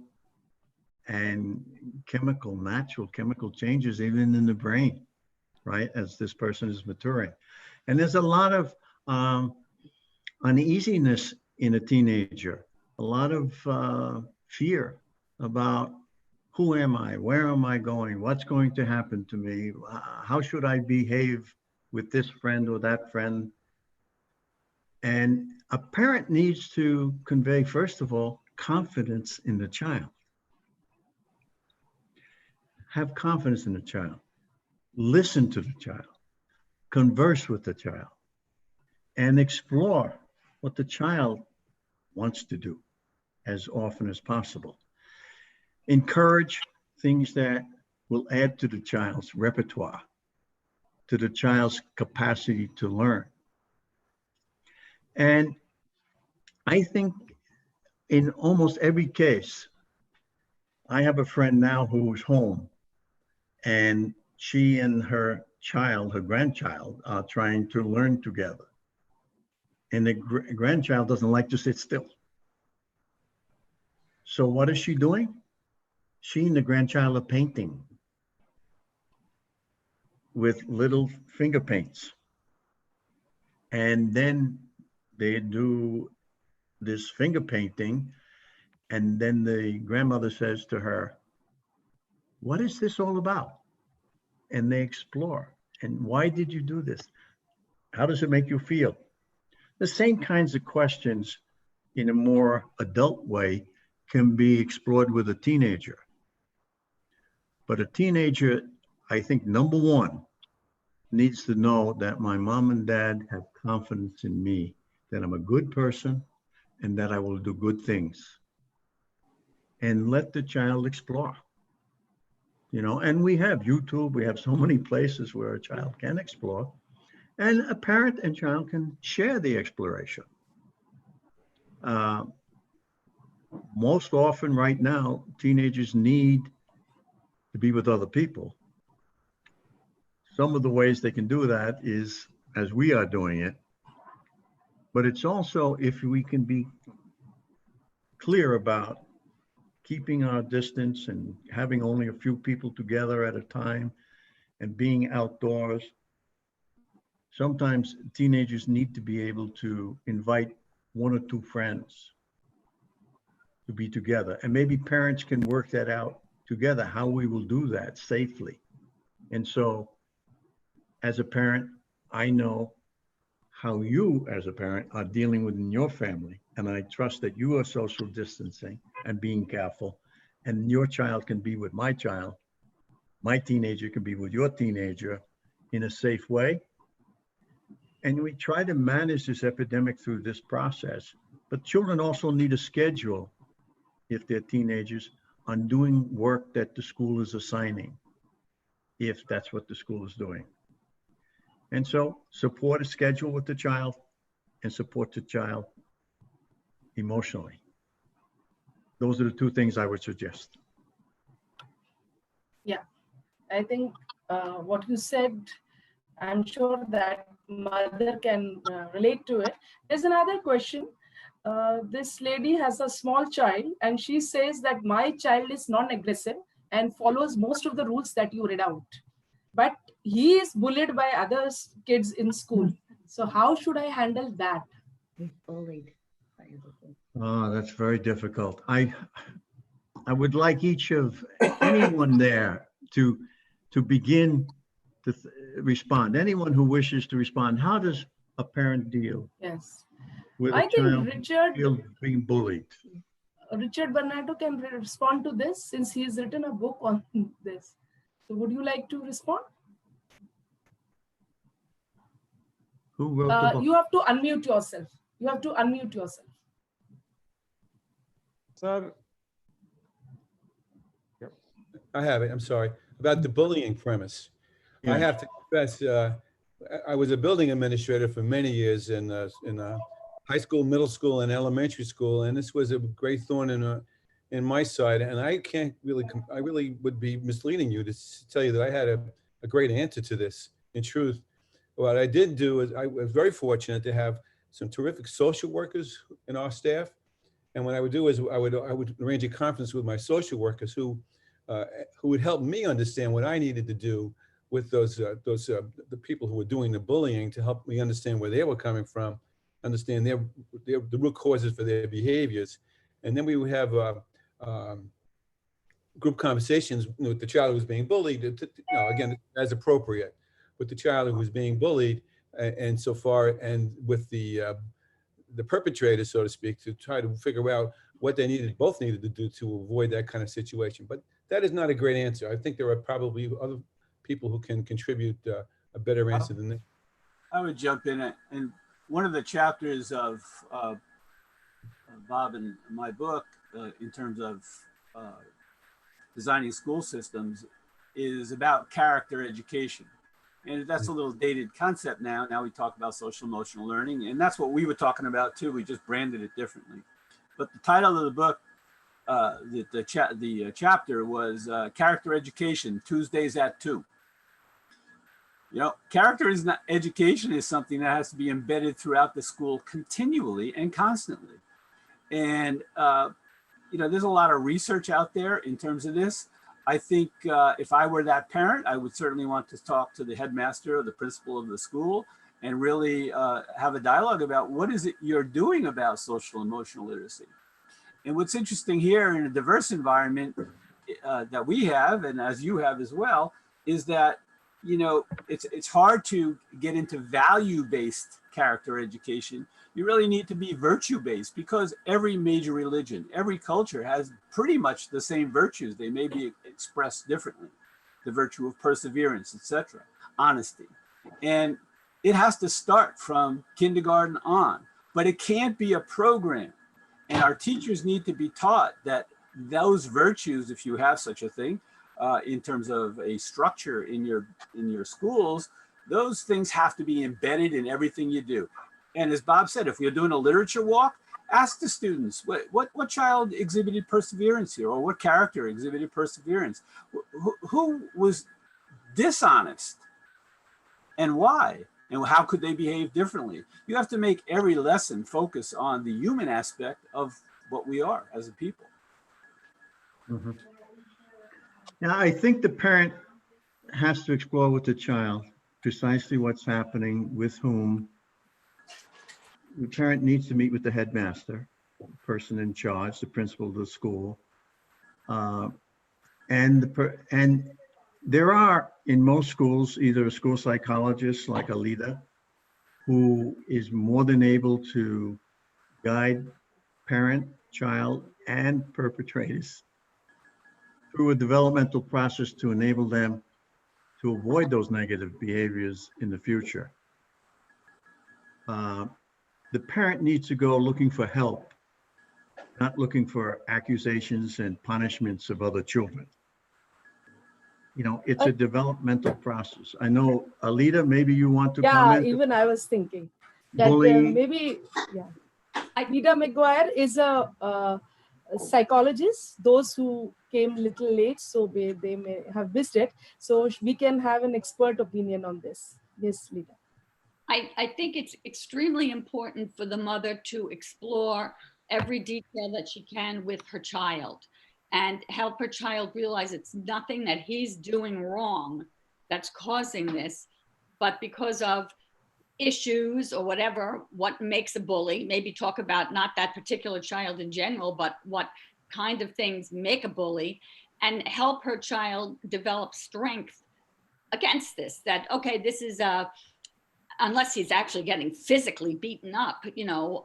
and natural chemical changes, even in the brain, right, as this person is maturing. And there's a lot of uneasiness in a teenager, a lot of fear about who am I, where am I going, what's going to happen to me, how should I behave with this friend or that friend. And a parent needs to convey, first of all, confidence in the child. Have confidence in the child. Listen to the child. Converse with the child. And explore what the child wants to do as often as possible. Encourage things that will add to the child's repertoire, to the child's capacity to learn. And I think in almost every case, I have a friend now who's home, and she and her child, her grandchild, are trying to learn together. And the grandchild doesn't like to sit still. So what is she doing? She and the grandchild are painting with little finger paints. And then they do this finger painting, and then the grandmother says to her, "What is this all about?" And they explore. And why did you do this? How does it make you feel? The same kinds of questions in a more adult way can be explored with a teenager. But a teenager, I think, number one, needs to know that my mom and dad have confidence in me, that I'm a good person, and that I will do good things. And let the child explore. You know, and we have YouTube, we have so many places where a child can explore, and a parent and child can share the exploration. Most often right now, teenagers need to be with other people. Some of the ways they can do that is as we are doing it, but it's also if we can be clear about keeping our distance and having only a few people together at a time and being outdoors. Sometimes teenagers need to be able to invite one or two friends to be together. And maybe parents can work that out together, how we will do that safely. And so as a parent, I know how you as a parent are dealing within your family. And I trust that you are social distancing and being careful, and your child can be with my child. My teenager can be with your teenager in a safe way. And we try to manage this epidemic through this process. But children also need a schedule, if they're teenagers, on doing work that the school is assigning, if that's what the school is doing. And so support a schedule with the child and support the child emotionally. Those are the two things I would suggest. Yeah, I think what you said, I'm sure that mother can relate to it. There's another question. This lady has a small child and she says that my child is non-aggressive and follows most of the rules that you read out. But he is bullied by other kids in school. So how should I handle that? Bullied. Oh, that's very difficult. I would like each of anyone there to begin to respond. Anyone who wishes to respond. How does a parent deal Yes. with I a think child Richard who feels being bullied? Bernardo can respond to this since he has written a book on this. So would you like to respond? Who wrote the book? You have to unmute yourself. You have to unmute yourself. Sir, I have it, I'm sorry, about the bullying premise. I Yeah. have to confess, I was a building administrator for many years in high school, middle school, and elementary school, and this was a great thorn in my side. And I can't really, I really would be misleading you to tell you that I had a great answer to this. In truth, what I did do is I was very fortunate to have some terrific social workers in our staff. And what I would do is I would arrange a conference with my social workers who would help me understand what I needed to do with the people who were doing the bullying, to help me understand where they were coming from, understand the root causes for their behaviors. And then we would have group conversations with the child who was being bullied, again, as appropriate, with the child who was being bullied, and so far, and with the perpetrator, so to speak, to try to figure out what they both needed to do to avoid that kind of situation. But that is not a great answer. I think there are probably other people who can contribute a better answer than that. I would jump in, and one of the chapters of Bob and my book, in terms of designing school systems, is about character education. And that's a little dated concept now. Now we talk about social emotional learning, and that's what we were talking about too. We just branded it differently. But the title of the book, the chapter was Character Education, Tuesdays at 2. You know, education is something that has to be embedded throughout the school continually and constantly. And, there's a lot of research out there in terms of this. I think if I were that parent, I would certainly want to talk to the headmaster or the principal of the school and really have a dialogue about what is it you're doing about social emotional literacy. And what's interesting here in a diverse environment that we have, and as you have as well, is that, it's hard to get into value-based character education. You really need to be virtue-based, because every major religion, every culture has pretty much the same virtues. They may be expressed differently. The virtue of perseverance, etc., honesty. And it has to start from kindergarten on, but it can't be a program. And our teachers need to be taught that those virtues, if you have such a thing, in terms of a structure in your schools, those things have to be embedded in everything you do. And as Bob said, if you're doing a literature walk, ask the students, what child exhibited perseverance here, or what character exhibited perseverance? Who was dishonest, and why? And how could they behave differently? You have to make every lesson focus on the human aspect of what we are as a people. Mhm. Now, I think the parent has to explore with the child precisely what's happening, with whom. The parent needs to meet with the headmaster, the person in charge, the principal of the school. And there are, in most schools, either a school psychologist like Alida, who is more than able to guide parent, child, and perpetrators through a developmental process to enable them to avoid those negative behaviors in the future. The parent needs to go looking for help, not looking for accusations and punishments of other children. It's a developmental process. I know, Alida, maybe you want to comment? Yeah, even I was thinking that Bullying. maybe, Alida McGuire is a psychologist. Those who came a little late, so they may have missed it. So we can have an expert opinion on this. Yes, Lida. I think it's extremely important for the mother to explore every detail that she can with her child and help her child realize it's nothing that he's doing wrong that's causing this, but because of issues or whatever, what makes a bully, maybe talk about not that particular child in general, but what kind of things make a bully, and help her child develop strength against this, that, okay, this is a, unless he's actually getting physically beaten up, you know,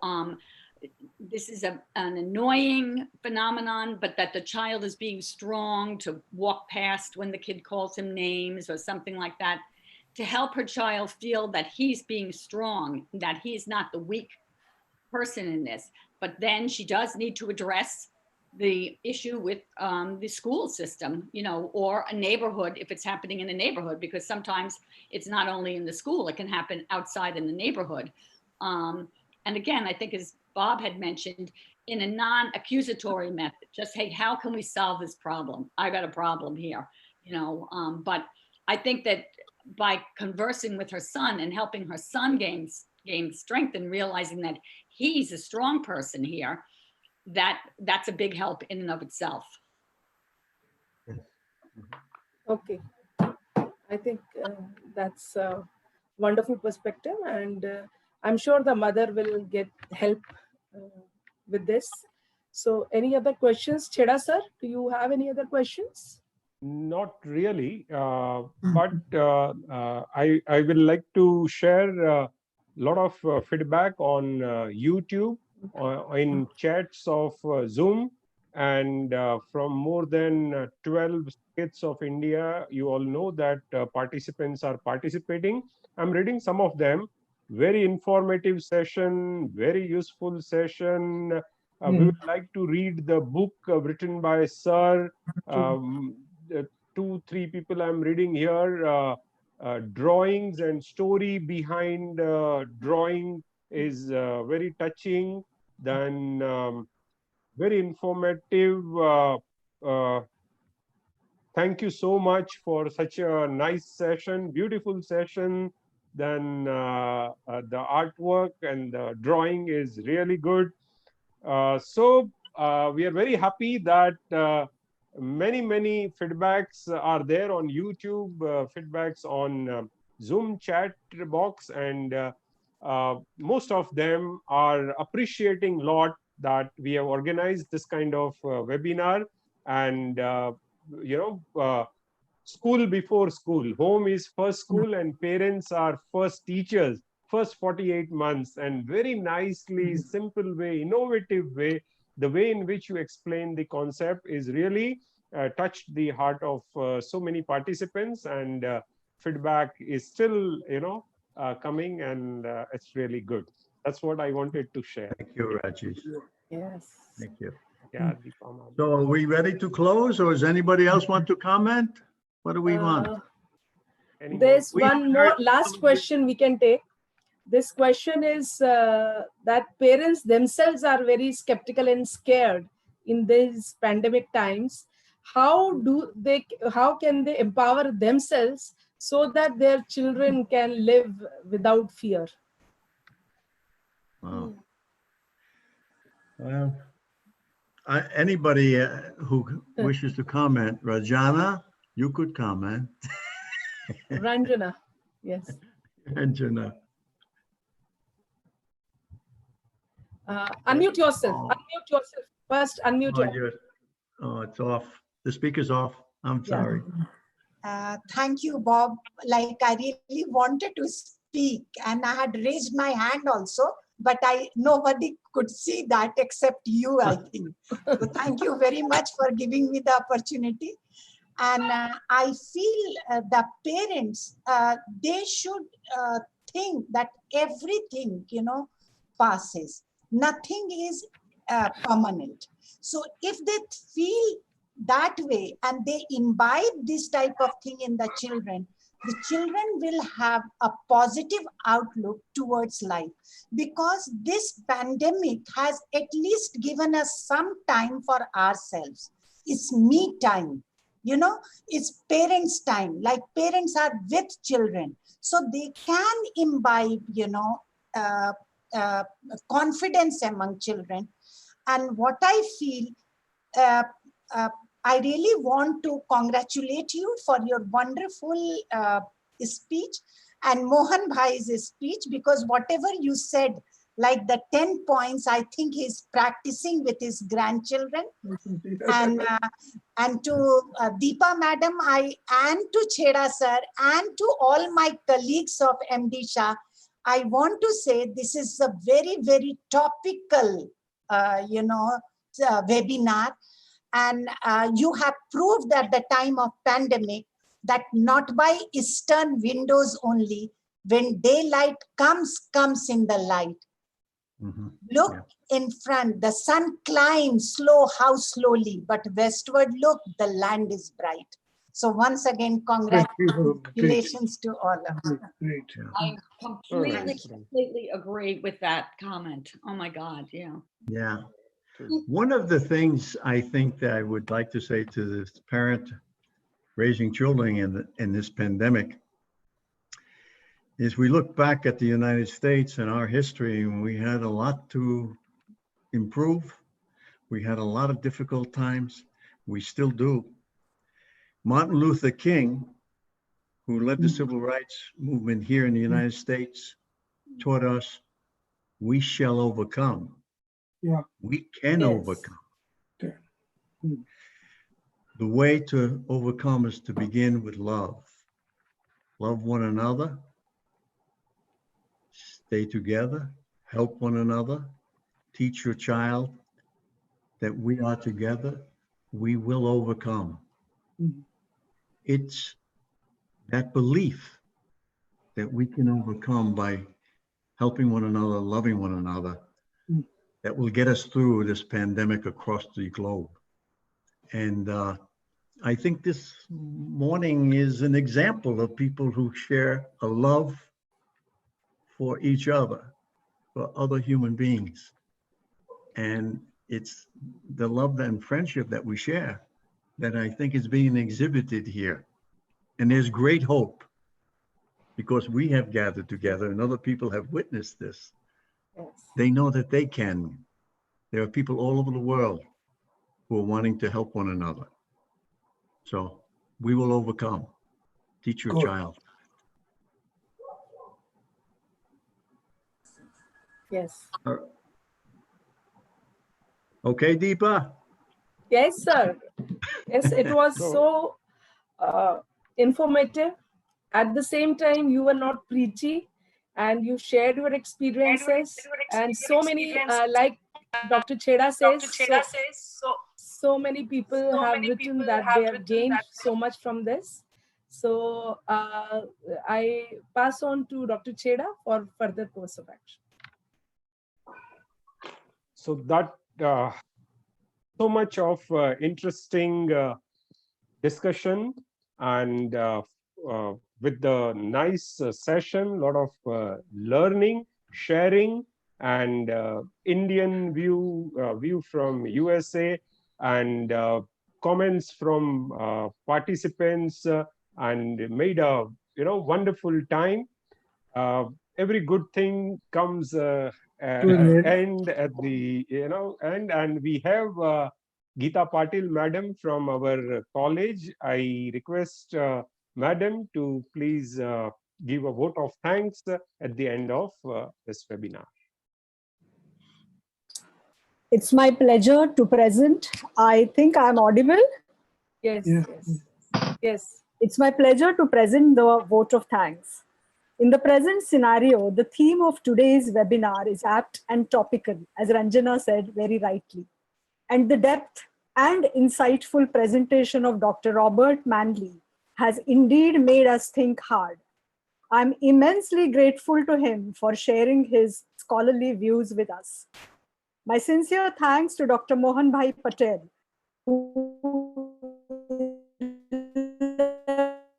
this is an annoying phenomenon, but that the child is being strong to walk past when the kid calls him names or something like that, to help her child feel that he's being strong, that he's not the weak person in this. But then she does need to address the issue with the school system, you know, or a neighborhood if it's happening in a neighborhood, because sometimes it's not only in the school, it can happen outside in the neighborhood. And again, I think as Bob had mentioned, in a non-accusatory method, just, hey, how can we solve this problem? I got a problem here, you know, but I think that by conversing with her son and helping her son gain strength and realizing that he's a strong person here, that's a big help in and of itself. Okay. I think that's a wonderful perspective, and I'm sure the mother will get help with this. So any other questions? Cheda sir, do you have any other questions? Not really, but I will like to share a lot of feedback on YouTube, in chats of Zoom, and from more than 12 states of India. You all know that participants are participating. I'm reading some of them. Very informative session, very useful session. We would like to read the book written by Sir. 2-3 people I'm reading here. Drawings and story behind drawing is very touching. Then very informative. Thank you so much for such a nice session, beautiful session. Then the artwork and the drawing is really good. So we are very happy that many feedbacks are there on YouTube, feedbacks on Zoom chat box, and most of them are appreciating a lot that we have organized this kind of webinar. And you know, school before school, home is first school and parents are first teachers, first 48 months, and very nicely, simple way, innovative way, the way in which you explain the concept is really touched the heart of so many participants, and feedback is still, you know, coming, and it's really good. That's what I wanted to share. Thank you, Rajesh. Yes. Thank you. Yeah. So are we ready to close, or does anybody else want to comment? What do we want? There's one more last question we can take. This question is that parents themselves are very skeptical and scared in these pandemic times. How can they empower themselves so that their children can live without fear? Wow. Well, anybody who wishes to comment, Rajana, you could comment. Ranjana, yes. Ranjana. Unmute yourself. Unmute yourself. First, unmute yourself. Oh, it's off. The speaker's off. I'm sorry. Thank you, Bob. Like, I really wanted to speak and I had raised my hand also, but nobody could see that except you, I think. So thank you very much for giving me the opportunity. And I feel the parents, they should think that everything, you know, passes. Nothing is permanent. So if they feel that way and they imbibe this type of thing in the children will have a positive outlook towards life, because this pandemic has at least given us some time for ourselves. It's me time, you know, it's parents' time, like parents are with children. So they can imbibe, you know, confidence among children. And what I feel, I really want to congratulate you for your wonderful speech. and Mohan Bhai's speech, because whatever you said, like the 10 points, I think he's practicing with his grandchildren. And to Deepa madam, and to Chheda sir, and to all my colleagues of MD Shah, I want to say this is a very, very topical, webinar. And you have proved at the time of pandemic that not by eastern windows only, when daylight comes in the light. Look in front, the sun climbs how slowly, but westward look, the land is bright. So once again, congratulations to all of you. Great. I completely agree with that comment. Oh my God, yeah. Yeah. One of the things I think that I would like to say to this parent raising children in this pandemic is we look back at the United States and our history, and we had a lot to improve. We had a lot of difficult times. We still do. Martin Luther King, who led the civil rights movement here in the United States, taught us, we shall overcome. Yeah. We can overcome. Okay. The way to overcome is to begin with love. Love one another. Stay together. Help one another. Teach your child that we are together. We will overcome. It's that belief that we can overcome by helping one another, loving one another, that will get us through this pandemic across the globe. And I think this morning is an example of people who share a love for each other, for other human beings. And it's the love and friendship that we share that I think is being exhibited here. And there's great hope because we have gathered together and other people have witnessed this. Yes. They know that they can. There are people all over the world who are wanting to help one another. So we will overcome. Teach your child. Yes. Okay, Deepa? Yes, sir. Yes, it was so informative. At the same time, you were not preachy and you shared your experiences and so many, like Dr. Chheda says, so many people have written that they have gained so much from this. So I pass on to Dr. Chheda for further course of action. So that so much of interesting discussion and with the nice session, lot of learning, sharing, and Indian view from USA, and comments from participants, and made a wonderful time. Every good thing comes end at the end, and we have Geeta Patil madam from our college. I request madam to please give a vote of thanks at the end of this webinar. It's my pleasure to present. I think I'm audible. Yes, Yeah. yes. It's my pleasure to present the vote of thanks. In the present scenario, the theme of today's webinar is apt and topical, as Ranjana said very rightly. And the depth and insightful presentation of Dr. Robert Manley has indeed made us think hard. I'm immensely grateful to him for sharing his scholarly views with us. My sincere thanks to Dr. Mohan Bhai Patel, who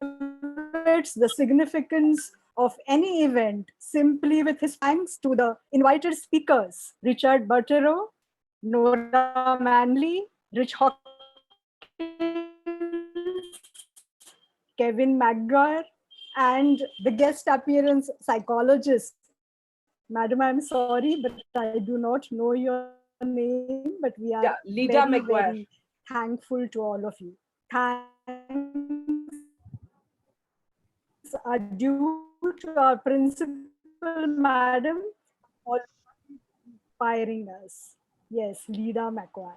celebrates the significance of any event simply with his thanks to the invited speakers, Richard Bertero, Nora Manley, Rich Hawkins, Kevin McGuire, and the guest appearance psychologist. Madam, I'm sorry, but I do not know your name, but we are Lida very, McGuire. very thankful to all of you. Thanks are due to our principal madam for inspiring us. Yes, Lida McQuay.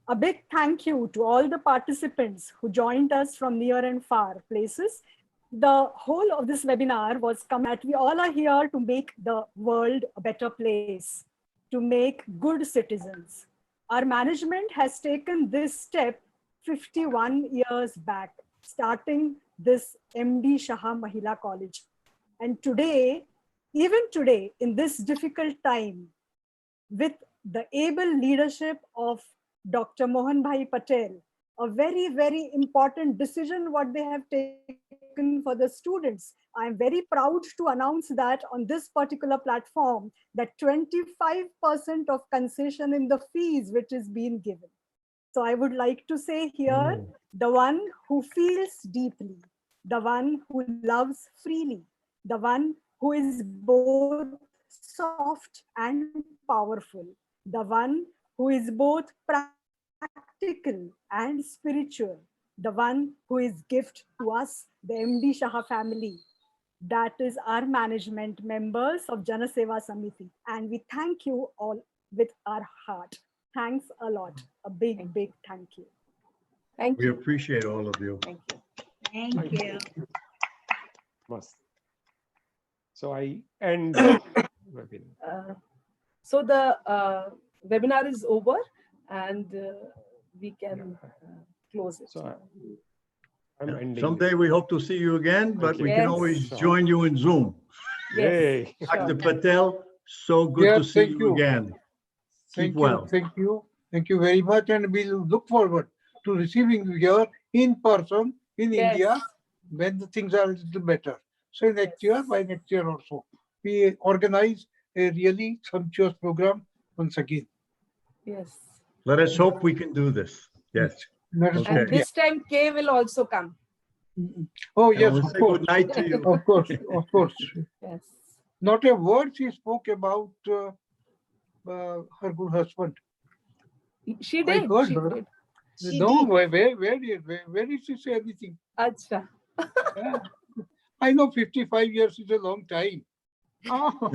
A big thank you to all the participants who joined us from near and far places. The whole of this webinar was that we all are here to make the world a better place, to make good citizens. Our management has taken this step 51 years back, starting this MD Shah Mahila College. And today, even today, in this difficult time, with the able leadership of Dr. Mohan Bhai Patel, a very, very important decision what they have taken for the students. I am very proud to announce that on this particular platform, that 25% of concession in the fees which is being given. So I would like to say here, the one who feels deeply, the one who loves freely, the one who is both soft and powerful, the one who is both practical and spiritual, the one who is gift to us, the MD Shah family. That is our management members of Jana Seva Samiti. And we thank you all with our heart. Thanks a lot. A big, big thank you. Thank We you. appreciate all of you. Thank you. Thank you. Must. So I end the webinar. So the webinar is over and we can close it. So I'm ending. Someday we hope to see you again, but we Yes. can always join you in Zoom. Yay. Dr. Sure. Patel, so good Yeah, to see thank you you. again. Thank Keep well. Thank you very much. And we'll look forward to receiving you here in person in Yes. India when the things are a little better. So next year, by next year also, we organize a really sumptuous program once again. Yes. Let us hope we can do this. Yes. Let us Okay. And hope, yeah. this time Kay will also come. Oh, And yes, we'll of say course. good night to you. Of course, of course. Yes. Not a word she spoke about her good husband. She I did. heard She her. did. No, where did she say anything? Acha. Yeah. I know 55 years is a long time. Oh.